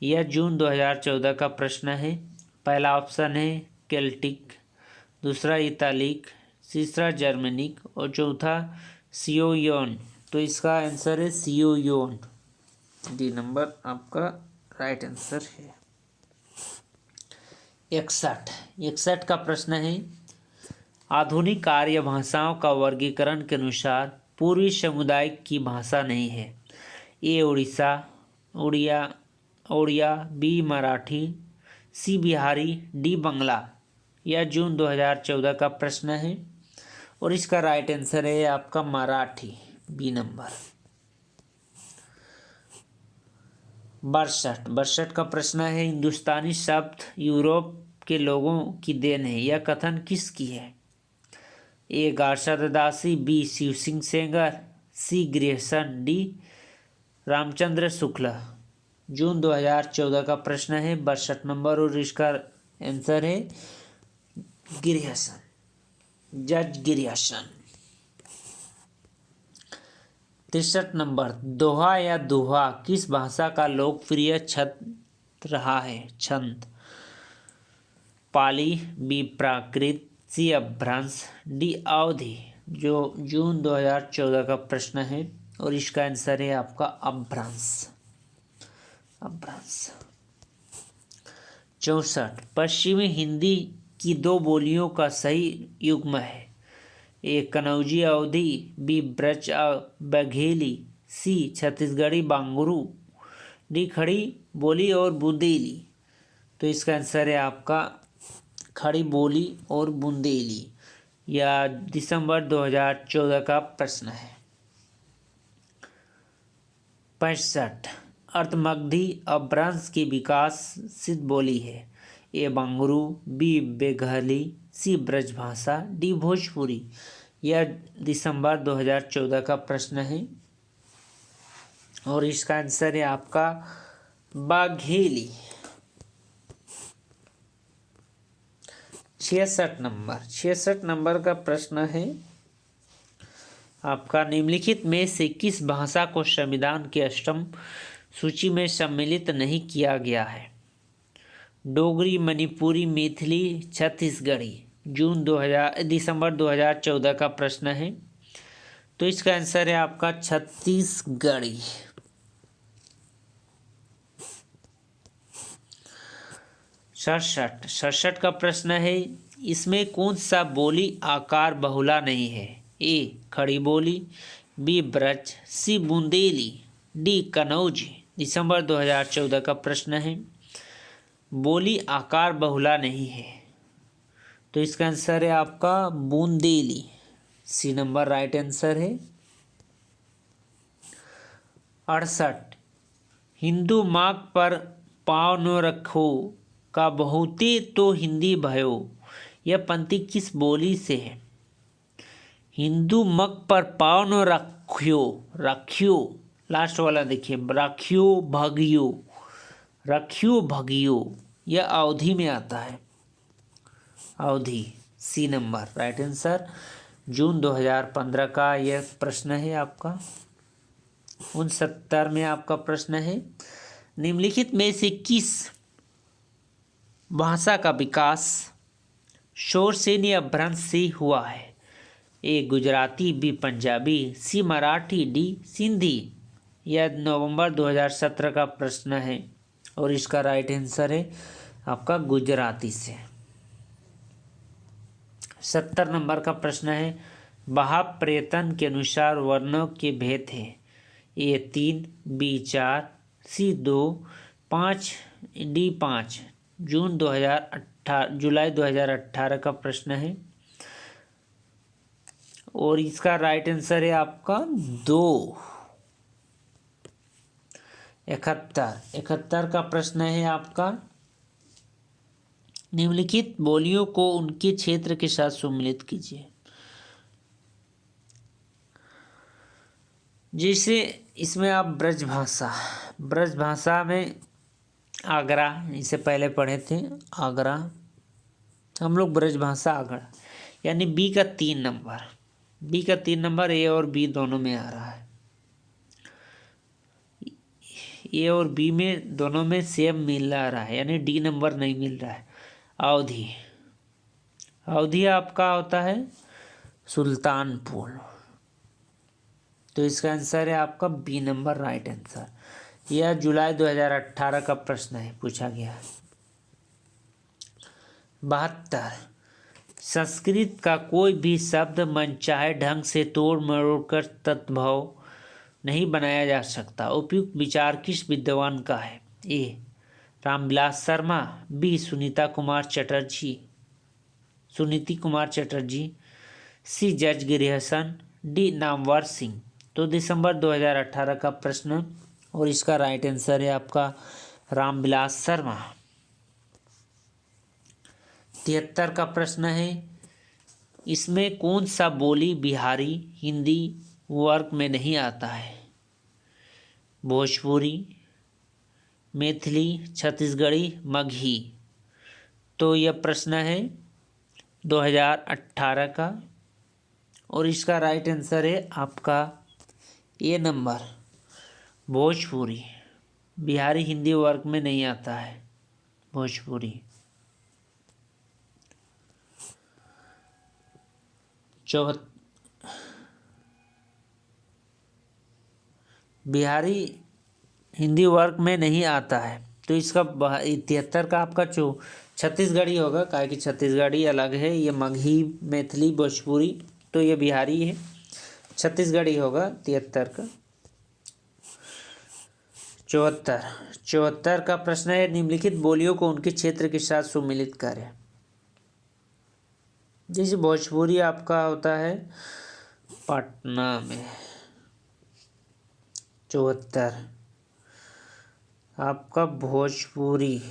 यह जून 2014 का प्रश्न है। पहला ऑप्शन है केल्टिक, दूसरा इतालिक, तीसरा जर्मनिक और चौथा सियोयोन। तो इसका आंसर है सियोयोन। डी नंबर आपका राइट आंसर है। 61 का प्रश्न है, आधुनिक आर्य भाषाओं का वर्गीकरण के अनुसार पूर्वी समुदाय की भाषा नहीं है। ए उड़िया, बी मराठी, सी बिहारी, डी बंगला। यह जून 2014 का प्रश्न है और इसका राइट आंसर है आपका मराठी, बी नंबर। 62 का प्रश्न है, हिंदुस्तानी शब्द यूरोप के लोगों की देन है। यह कथन किसकी है? ए गार्षदासी, बी शिव सिंह सेंगर, सी ग्रियर्सन, डी रामचंद्र शुक्ला। जून 2014 का प्रश्न है। 62 नंबर और इसका आंसर है ग्रियर्सन, जज ग्रियर्सन। 63 नंबर, दोहा या दोहा किस भाषा का लोकप्रिय छंद रहा है? छंद पाली, बी प्राकृत, सी अपभ्रंश, डी अवधि। जो जून 2014 का प्रश्न है और इसका आंसर है आपका अपभ्रंश। 64 पश्चिमी हिंदी की 2 बोलियों का सही युग्म है। ए कनौजी अवधी, बी ब्रज बघेली, सी छत्तीसगढ़ी बांगुरू, डी खड़ी बोली और बुंदेली। तो इसका आंसर है आपका खड़ी बोली और बुंदेली। यह दिसंबर 2014 का प्रश्न है। 65 अर्धमगधी अपभ्रंश की विकासशील बोली है। ए बांगुरू, बी बेघली, सी ब्रजभाषा, डी भोजपुरी। यह दिसंबर 2014 का प्रश्न है और इसका आंसर है आपका बाघेली। 66 नंबर का प्रश्न है आपका, निम्नलिखित में से किस भाषा को संविधान की अष्टम सूची में सम्मिलित नहीं किया गया है? डोगरी, मणिपुरी, मैथिली, छत्तीसगढ़ी। दिसंबर 2014 का प्रश्न है तो इसका आंसर है आपका छत्तीसगढ़ी। 67 का प्रश्न है, इसमें कौन सा बोली आकार बहुला नहीं है? ए खड़ी बोली, बी ब्रज, सी बुंदेली, डी कनौजी। दिसंबर 2014 का प्रश्न है। बोली आकार बहुला नहीं है तो इसका आंसर है आपका Bundeli, C number right answer है। 68 हिंदू माग पर पाँव न रखो का बहुते तो हिंदी भयो। यह पंक्ति किस बोली से है? हिंदू मग पर पाँव न रखियो लास्ट वाला देखिए, रखियो भगियो, रखियो भगियो, यह अवधि में आता है, अवधि, सी नंबर राइट आंसर। जून 2015 का यह प्रश्न है आपका। 69 में आपका प्रश्न है, निम्नलिखित में से किस भाषा का विकास शोरसेन या अपभ्रंश से हुआ है? ए गुजराती, बी पंजाबी, सी मराठी, डी सिंधी। यह नवंबर 2017 का प्रश्न है और इसका राइट आंसर है आपका गुजराती से। 70 नंबर का प्रश्न है, बहाव-प्रयत्न के अनुसार वर्णों के भेद हैं। ए 3, बी 4, सी 2, 5, डी 5। जुलाई 2018 का प्रश्न है और इसका राइट आंसर है आपका 2। 71 का प्रश्न है आपका, निम्नलिखित बोलियों को उनके क्षेत्र के साथ सम्मिलित कीजिए। जैसे इसमें आप ब्रज भाषा में आगरा, इसे पहले पढ़े थे, आगरा, हम लोग ब्रज भाषा आगरा, यानी बी का 3 नंबर, ए और बी दोनों में आ रहा है। ए और बी में दोनों में सेम मिल रहा है, यानी डी नंबर नहीं मिल रहा है। अवधि आपका होता है सुल्तानपुर, तो इसका आंसर है आपका बी नंबर राइट आंसर। यह जुलाई 2018 का प्रश्न है, पूछा गया है। 72, संस्कृत का कोई भी शब्द मनचाहे ढंग से तोड़ मरोड़ कर तद्भव नहीं बनाया जा सकता। उपयुक्त विचार किस विद्वान का है? ए रामविलास शर्मा, बी सुनीति कुमार चटर्जी, सी जज गिरिहसन, डी नामवर सिंह। तो दिसंबर 2018 का प्रश्न और इसका राइट आंसर है आपका रामविलास शर्मा। 73 का प्रश्न है, इसमें कौन सा बोली बिहारी हिंदी वर्ग में नहीं आता है? भोजपुरी, मैथिली, छत्तीसगढ़ी, मगही। तो यह प्रश्न है 2018 का और इसका राइट आंसर है आपका ए नंबर भोजपुरी। बिहारी हिंदी वर्ग में नहीं आता है भोजपुरी। बिहारी हिंदी वर्ग में नहीं आता है, तो इसका 73 का आपका छत्तीसगढ़ी होगा, काहे कि छत्तीसगढ़ी अलग है, ये मगही, मैथिली, भोजपुरी, तो ये बिहारी है, छत्तीसगढ़ी होगा 73 का। 74 का प्रश्न है, निम्नलिखित बोलियों को उनके क्षेत्र के साथ सुमिलित करें। जैसे भोजपुरी आपका होता है पटना में। 74 आपका भोजपुरी।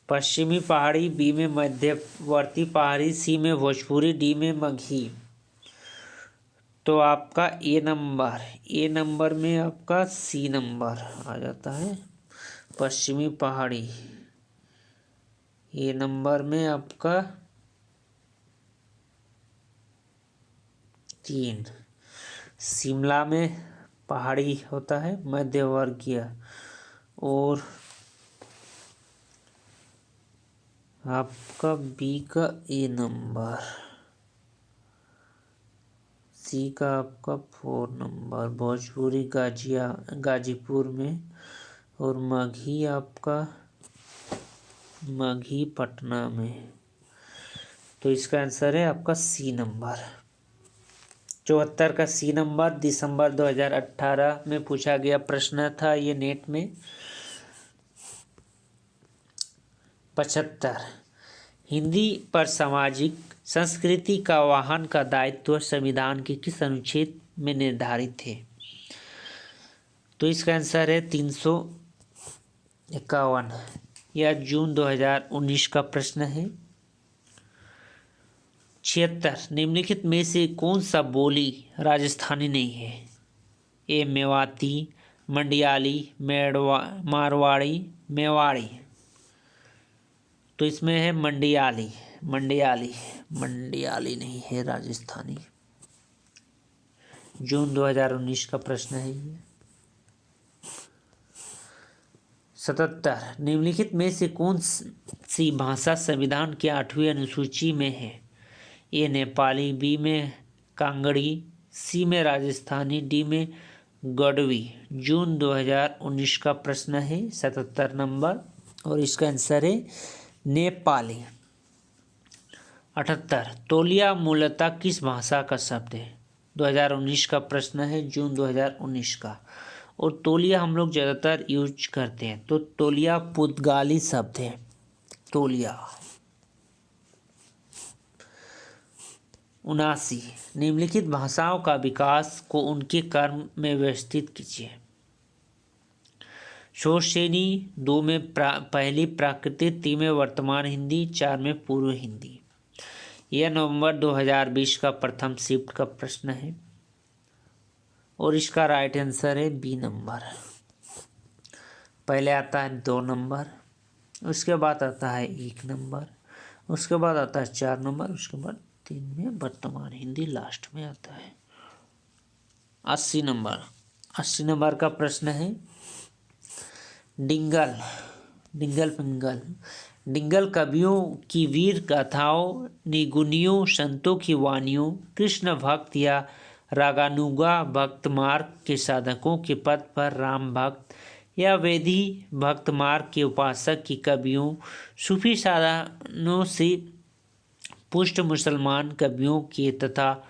पश्चिमी पहाड़ी, बी में मध्यवर्ती पहाड़ी, सी में भोजपुरी, डी में मगही। तो आपका ए नंबर में आपका सी नंबर आ जाता है, पश्चिमी पहाड़ी। ए नंबर में आपका 3। शिमला में पहाड़ी होता है मध्यवर्गीय, और आपका बी का ए नंबर, सी का आपका 4 नंबर भोजपुरी गाजीपुर में, और मगही आपका मगही पटना में। तो इसका आंसर है आपका सी नंबर। 74 का सी नंबर दिसंबर 2018 में पूछा गया प्रश्न था ये नेट में। 75, हिंदी पर सामाजिक संस्कृति का वाहन का दायित्व संविधान के किस अनुच्छेद में निर्धारित है? तो इसका आंसर है 351। यह जून 2019 का प्रश्न है। 76 निम्नलिखित में से कौन सा बोली राजस्थानी नहीं है? ए मेवाती, मंडियाली, मारवाड़ी, मेवाड़ी। तो इसमें है मंडियाली। मंडियाली मंडियाली नहीं है राजस्थानी। जून 2019 का प्रश्न है ये। 77 निम्नलिखित में से कौन सी भाषा संविधान की 8वीं अनुसूची में है? ए नेपाली, बी में कांगड़ी, सी में राजस्थानी, डी में गढ़वी। जून 2019 का प्रश्न है 77 नंबर और इसका आंसर है नेपाली। 78 तौलिया मूलतः किस भाषा का शब्द है? 2019 का प्रश्न है, जून 2019 का। और तौलिया हम लोग ज़्यादातर यूज करते हैं, तो तौलिया पुर्तगाली शब्द है। तौलिया। 79 निम्नलिखित भाषाओं का विकास को उनके क्रम में व्यवस्थित कीजिए। शोशेनी 2 में पहली प्राकृतिक, 3 में वर्तमान हिंदी, 4 में पूर्व हिंदी। यह नवंबर 2020 का प्रथम शिफ्ट का प्रश्न है और इसका राइट आंसर है बी नंबर। पहले आता है 2 नंबर, उसके बाद आता है 1 नंबर, उसके बाद आता है 4 नंबर, उसके बाद 3 में वर्तमान हिंदी लास्ट में आता है। 80 नंबर। 80 नंबर का प्रश्न है डिंगल डिंगल पिंगल। डिंगल कवियों की वीर गाथाओं, निगुनियों, संतों की वानियों, कृष्ण भक्त या रागानुगा भक्त मार्ग के साधकों के पद पर राम भक्त या वेदी भक्त मार्ग के उपासक की कवियों, सूफी साधनों से पुष्ट मुसलमान कवियों के तथा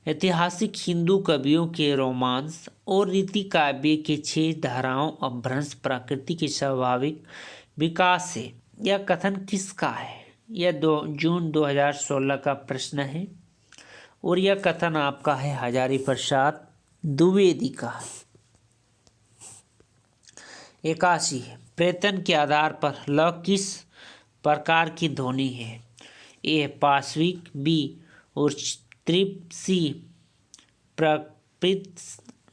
ऐतिहासिक हिंदू कवियों के रोमांस और रीति काव्य के 6 धाराओं अपभ्रंश प्रकृति के स्वाभाविक विकास से यह कथन किसका है? यह जून 2016 का प्रश्न है और यह कथन आपका है हजारी प्रसाद द्विवेदी का। 81 प्रयत्न के आधार पर ल किस प्रकार की ध्वनि है? ए पार्श्विक, बी और त्रिप, सी प्रकृत,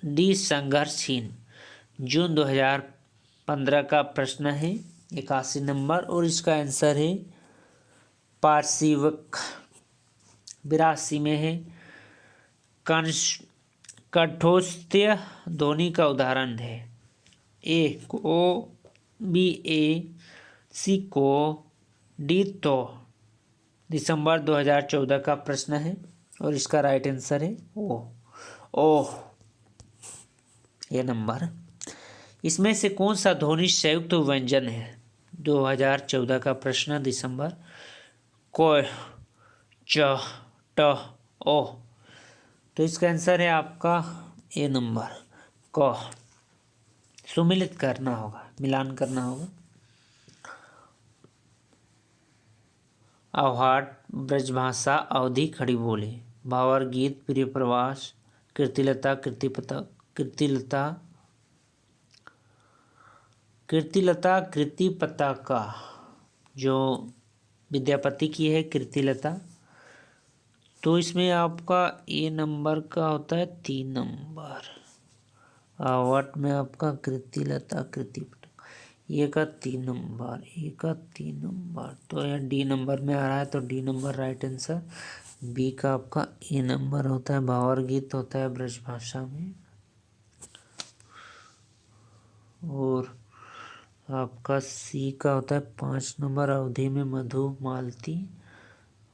डी संघर्षहीन। जून 2015 का प्रश्न है 81 नंबर और इसका आंसर है पार्श्विक। 82 में है कंठस्थीय ध्वनि का उदाहरण है। ए को, बी ए, सी को, डी तो। दिसंबर 2014 का प्रश्न है और इसका राइट आंसर है ओ ये नंबर। इसमें से कौन सा ध्वनि संयुक्त व्यंजन है? 2014 का प्रश्न दिसंबर। को, च, ट, ओ। तो इसका आंसर है आपका ए नंबर क। सुमिलित करना होगा, मिलान करना होगा। आह्वान, ब्रजभाषा, अवधी, खड़ी बोली, भावार्थ, गीत, प्रिय प्रवास, कीर्तिलता, कृति पताका जो विद्यापति की है कीर्तिलता। तो इसमें आपका ए नंबर का होता है 3 नंबर। आह्वान में आपका कीर्तिलता, कृति पताका, ये का 3 नंबर, ए का 3 नंबर। तो यह डी नंबर में आ रहा है, तो D number right answer. B का आपका ए नंबर होता है, भावार्थ गीत होता है ब्रजभाषा में। और आपका सी का होता है 5 नंबर, अवधि में मधु मालती।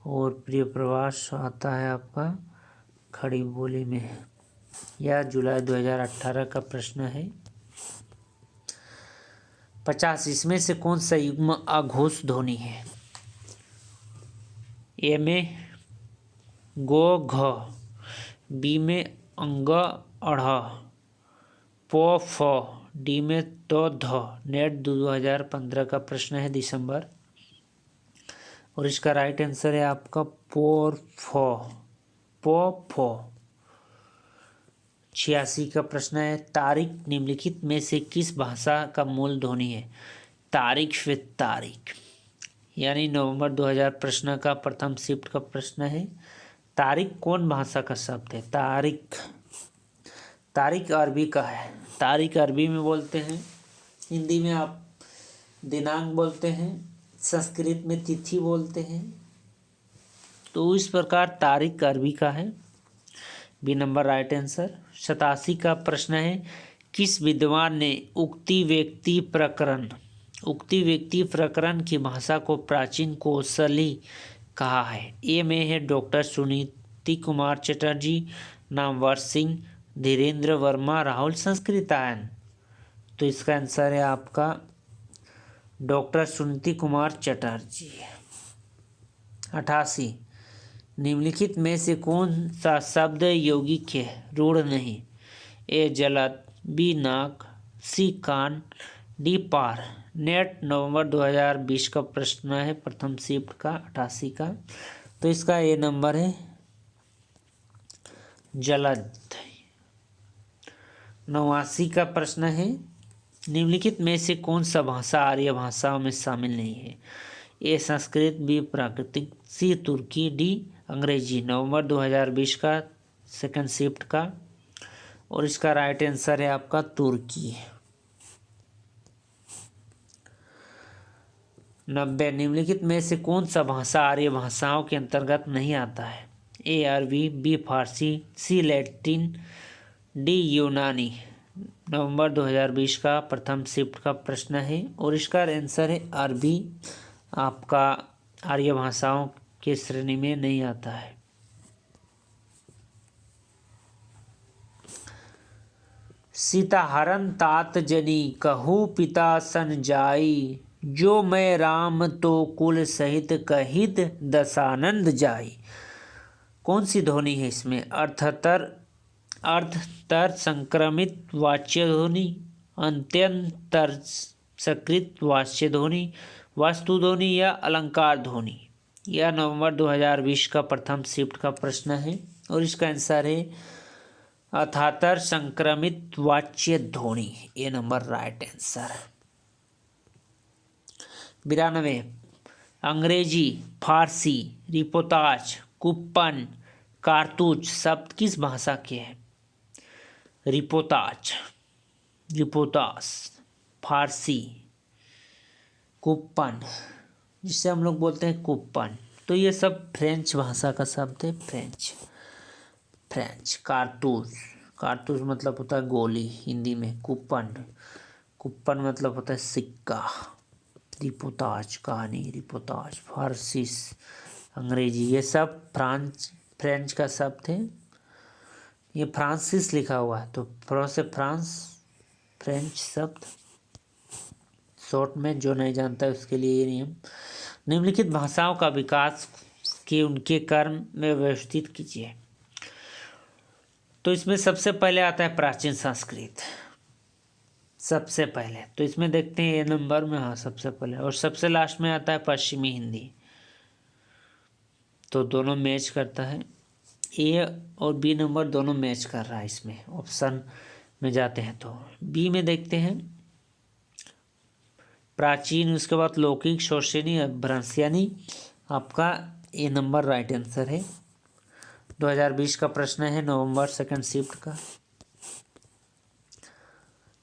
और प्रिय प्रवास आता है आपका खड़ी बोली में। यह जुलाई 2018 का प्रश्न है। 50 इसमें से कौन सा युग्म अघोष ध्वनि है? ए में गो घ, बी में अंग अढ़, प फ, डी में तो ध। नेट 2015 का प्रश्न है दिसंबर और इसका राइट आंसर है आपका पोर फ। 86 का प्रश्न है तारिक निम्नलिखित में से किस भाषा का मूल ध्वनि है? तारिक फिर तारिक। यानी नवंबर 2000 प्रश्न का प्रथम शिफ्ट का प्रश्न है। तारीख कौन भाषा का शब्द है? तारीख अरबी का है। तारीख अरबी में बोलते हैं, हिंदी में आप दिनांक बोलते हैं, संस्कृत में तिथि बोलते हैं। तो इस प्रकार तारीख अरबी का है। B number right answer. 87 का प्रश्न है, किस विद्वान ने उक्ति व्यक्ति प्रकरण की भाषा को प्राचीन कौशली कहा है? ए में है डॉक्टर सुनीति कुमार चटर्जी, नामवर सिंह, धीरेन्द्र वर्मा, राहुल संस्कृतायन। तो इसका आंसर है आपका डॉक्टर सुनीति कुमार चटर्जी। 88, निम्नलिखित में से कौन सा शब्द यौगिक है, रूढ़ नहीं? ए जलद, बी नाक, सी कान, डी पार। नेट नवंबर 2020 का प्रश्न है, प्रथम शिफ्ट का 88 का। तो इसका ए नंबर है जलद। 89 का प्रश्न है, निम्नलिखित में से कौन सा भाषा आर्य भाषाओं में शामिल नहीं है? ए संस्कृत, बी प्राकृतिक, सी तुर्की, डी अंग्रेजी। नवंबर 2020 का सेकंड शिफ्ट का, और इसका राइट आंसर है आपका तुर्की। 90, निम्नलिखित में से कौन सा भाषा आर्य भाषाओं के अंतर्गत नहीं आता है? ए अरबी, बी फारसी, सी लैटिन, डी यूनानी। नवंबर 2020 का प्रथम शिफ्ट का प्रश्न है, और इसका आंसर है अरबी। आपका आर्य भाषाओं के श्रेणी में नहीं आता है। सीताहरण तात जनी कहू पिता सन जाई, जो मैं राम तो कुल सहित कहित दशानंद जाई। कौन सी ध्वनि है इसमें? अर्थतर संक्रमित वाच्य ध्वनि, अंत्यंतर सकृत वाच्य ध्वनि, वास्तु ध्वनि या अलंकार ध्वनि। यह नवंबर 2020 का प्रथम शिफ्ट का प्रश्न है, और इसका आंसर है अथातर संक्रमित वाच्य ध्वनि। ए नंबर राइट आंसर। 92, अंग्रेजी, फारसी, रिपोताज, कुप्पन, कारतूज शब्द किस भाषा के हैं? रिपोताज, फारसी, कुप्पन, जिससे हम लोग बोलते हैं कुप्पन। तो ये सब फ्रेंच भाषा का शब्द है। फ्रेंच। कारतूज मतलब होता है गोली हिंदी में। कुप्पन मतलब होता है सिक्का। रिपोताज कहानी, रिपोताज फारसी, अंग्रेजी, ये सब फ्रेंच का शब्द है। ये फ्रांसिस लिखा हुआ है, तो फ्रेंच शब्द शॉर्ट में। जो नहीं जानता है उसके लिए ये नियम। निम्नलिखित भाषाओं का विकास के उनके क्रम में व्यवस्थित कीजिए। तो इसमें सबसे पहले आता है प्राचीन संस्कृत, सबसे पहले। तो इसमें देखते हैं ए नंबर में, हाँ सबसे पहले। और सबसे लास्ट में आता है पश्चिमी हिंदी। तो दोनों मैच करता है, ए और बी नंबर दोनों मैच कर रहा है। इसमें ऑप्शन में जाते हैं तो बी में देखते हैं प्राचीन, उसके बाद लौकिक, शोषणी, अपभ्रंश, यानी आपका ए नंबर राइट आंसर है। 2020 का प्रश्न है, नवंबर सेकंड शिफ्ट का।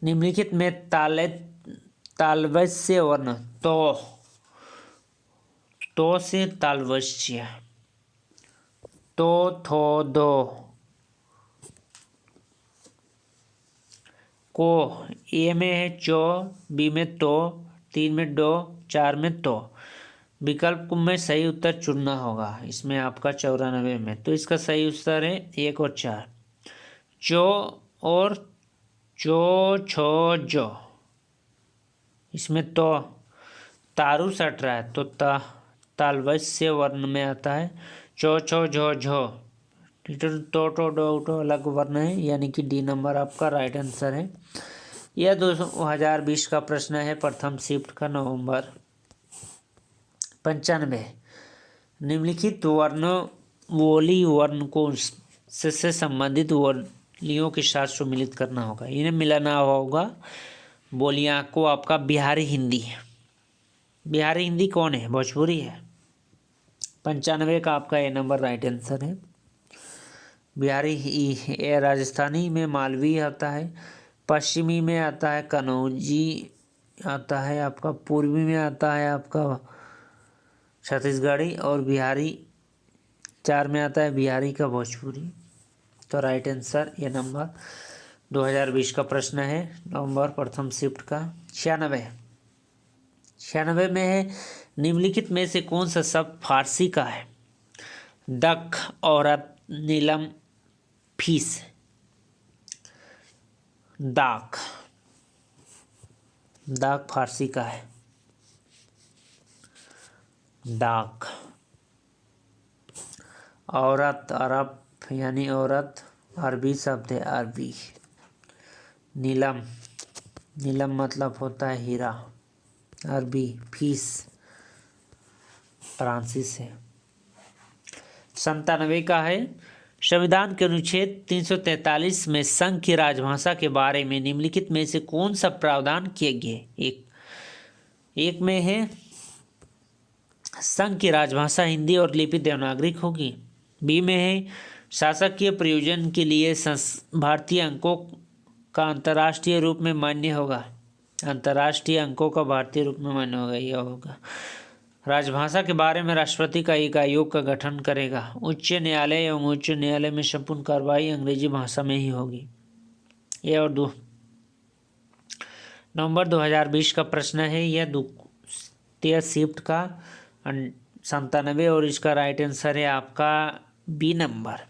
निम्नलिखित में तालव्य वर्ण तो से तालव्य तो, थो, दो को ए में है चो, बी में तो, 3 में डो, 4 में तो। विकल्प में सही उत्तर चुनना होगा। इसमें आपका 94 में। तो इसका सही उत्तर है 1 और 4, चो और चो, छो, जो। इसमें तो तारू सट रहा है, तो तालव्य वर्ण में आता है। चो, छो, झो, झो, तो, डो अलग वर्ण है, यानी कि डी नंबर आपका राइट आंसर है। यह 2020 का प्रश्न है, प्रथम शिफ्ट का, नवंबर। 95, निम्नलिखित वर्णवोली वर्ण को से संबंधित बोलियों के साथ सम्मिलित करना होगा। इन्हें मिलाना होगा बोलियां को आपका बिहारी हिंदी। बिहारी हिंदी कौन है? भोजपुरी है। 95 का आपका ए नंबर राइट आंसर है। बिहारी ये राजस्थानी में मालवी आता है, पश्चिमी में आता है कन्नौजी आता है आपका, पूर्वी में आता है आपका छत्तीसगढ़ी, और बिहारी 4 में आता है बिहारी का भोजपुरी। तो राइट आंसर ये नंबर 2020 का प्रश्न है, नवंबर प्रथम शिफ्ट का। 96 में है, निम्नलिखित में से कौन सा शब्द फारसी का है? दख, औरत, नीलम, फीस। दाख, दाख फारसी का है। दाख। औरत, अरब यानी औरत, अरबी शब्द है, अरबी। नीलम, नीलम मतलब होता है हीरा, अरबी। फीस फ्रांसीस है। 97 का है, संविधान के अनुच्छेद 343 में संघ की राजभाषा के बारे में निम्नलिखित में से कौन सा प्रावधान किए गए? एक में है संघ की राजभाषा हिंदी और लिपि देवनागरिक होगी। बी में है शासकीय प्रयोजन के लिए भारतीय अंकों का अंतर्राष्ट्रीय रूप में मान्य होगा। अंतर्राष्ट्रीय अंकों का भारतीय रूप में मान्य होगा, यह होगा। राजभाषा के बारे में राष्ट्रपति का एक आयोग का गठन करेगा। उच्च न्यायालय एवं उच्च न्यायालय में संपूर्ण कार्रवाई अंग्रेजी भाषा में ही होगी। यह और नवंबर 2020 का प्रश्न है, यह द्वितीय शिफ्ट का 97, और इसका राइट आंसर है आपका बी नंबर।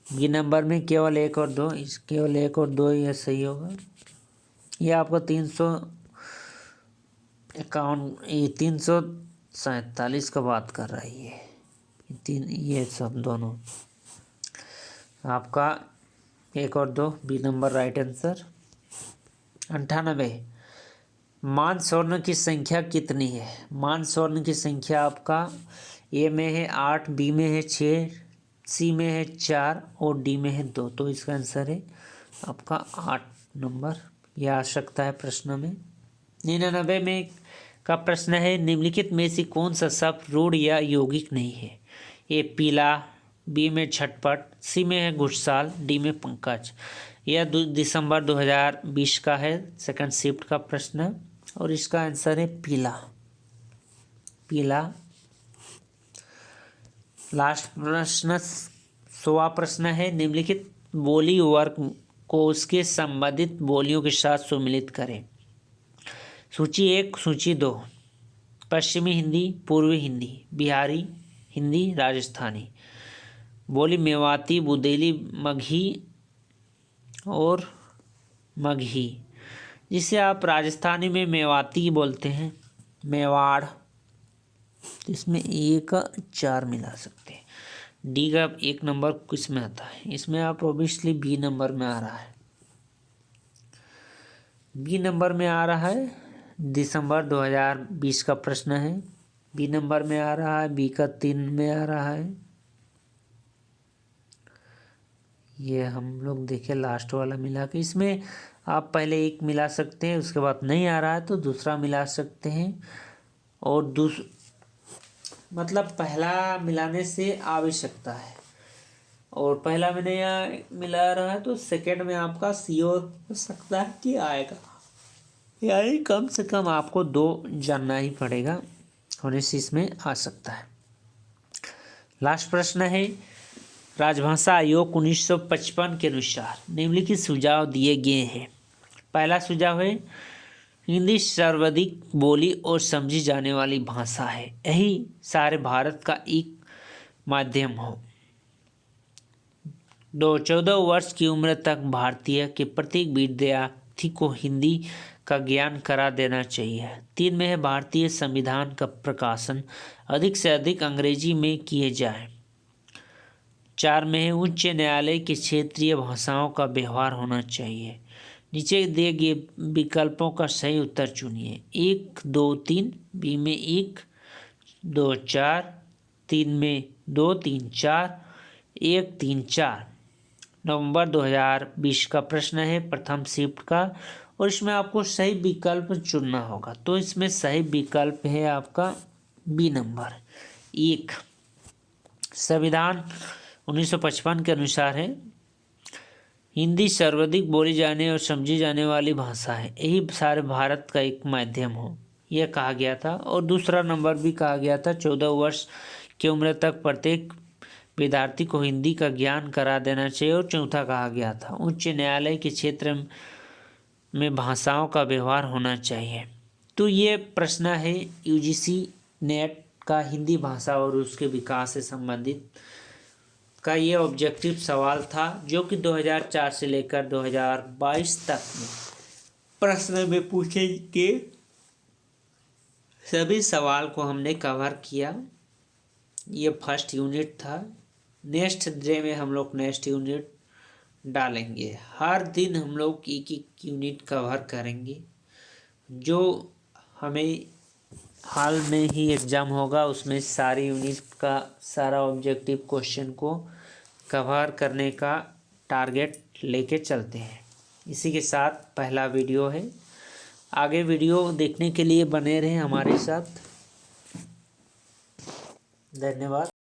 बी नंबर में केवल 1 और 2, केवल 1 और 2 यह सही होगा। यह आपको 347 का बात कर रही है, ये सब दोनों आपका 1 और 2 बी नंबर राइट आंसर। 98, मान स्वर्ण की संख्या कितनी है? मान स्वर्ण की संख्या आपका ए में है 8, बी में है 6, सी में है 4 और डी में है 2। तो इसका आंसर है आपका 8 नंबर। यह आ सकता है प्रश्न में। 99 में का प्रश्न है, निम्नलिखित में से कौन सा शब्द रूढ़ या यौगिक नहीं है? ए पीला, बी में झटपट, सी में है घुड़साल, डी में पंकज। यह दिसंबर 2020 का है, सेकंड शिफ्ट का प्रश्न, और इसका आंसर है पीला। पीला। लास्ट प्रश्न 100वां प्रश्न है, निम्नलिखित बोली वर्ग को उसके संबंधित बोलियों के साथ सम्मिलित करें। सूची 1, सूची 2, पश्चिमी हिंदी, पूर्वी हिंदी, बिहारी हिंदी, राजस्थानी। बोली मेवाती, बुंदेली, मगही और मगही, जिसे आप राजस्थानी में मेवाती बोलते हैं, मेवाड़। इसमें ए का 4 मिला सकते हैं। डी का 1 नंबर किस में आता है? इसमें आप ऑब्वियसली बी नंबर में आ रहा है, बी नंबर में आ रहा है। दिसंबर 2020 का प्रश्न है, बी नंबर में आ रहा है, बी का 3 में आ रहा है। ये हम लोग देखें लास्ट वाला मिला के, इसमें आप पहले एक मिला सकते हैं, उसके बाद नहीं आ रहा है तो दूसरा मिला सकते हैं, और मतलब पहला मिलाने से आ भी सकता है, और पहला में नहीं मिला रहा है तो सेकंड में आपका श्योर हो सकता है कि आएगा। यानी कम से कम आपको 2 जानना ही पड़ेगा, होने से इसमें आ सकता है। लास्ट प्रश्न है, राजभाषा आयोग 1955 के अनुसार निम्नलिखित सुझाव दिए गए हैं। पहला सुझाव है, हिंदी सर्वाधिक बोली और समझी जाने वाली भाषा है, यही सारे भारत का एक माध्यम हो। 2, 14 वर्ष की उम्र तक भारतीय के प्रत्येक विद्यार्थी को हिंदी का ज्ञान करा देना चाहिए। 3 में है, भारतीय संविधान का प्रकाशन अधिक से अधिक अंग्रेजी में किए जाए। 4 में है, उच्च न्यायालय के क्षेत्रीय भाषाओं का व्यवहार होना चाहिए। नीचे दिए गए विकल्पों का सही उत्तर चुनिए। 1, 2, 3, बी में 1, 2, 4, 3 में 2, 3, 4, 1, 3, 4। नवंबर 2020 का प्रश्न है, प्रथम शिफ्ट का, और इसमें आपको सही विकल्प चुनना होगा। तो इसमें सही विकल्प है आपका बी नंबर 1। संविधान 1955 के अनुसार है, हिंदी सर्वाधिक बोली जाने और समझी जाने वाली भाषा है, यही सारे भारत का एक माध्यम हो, यह कहा गया था। और दूसरा नंबर भी कहा गया था, 14 वर्ष की उम्र तक प्रत्येक विद्यार्थी को हिंदी का ज्ञान करा देना चाहिए। और चौथा कहा गया था, उच्च न्यायालय के क्षेत्र में भाषाओं का व्यवहार होना चाहिए। तो ये प्रश्न है यूजीसी नेट का हिंदी भाषा और उसके विकास से संबंधित का ये ऑब्जेक्टिव सवाल था, जो कि 2004 से लेकर 2022 तक में प्रश्न में पूछे के सभी सवाल को हमने कवर किया। ये फर्स्ट यूनिट था। नेक्स्ट डे में हम लोग नेक्स्ट यूनिट डालेंगे। हर दिन हम लोग एक एक यूनिट कवर करेंगे। जो हमें हाल में ही एग्ज़ाम होगा उसमें सारी यूनिट का सारा ऑब्जेक्टिव क्वेश्चन को कवर करने का टारगेट लेके चलते हैं। इसी के साथ पहला वीडियो है। आगे वीडियो देखने के लिए बने रहें हमारे साथ। धन्यवाद।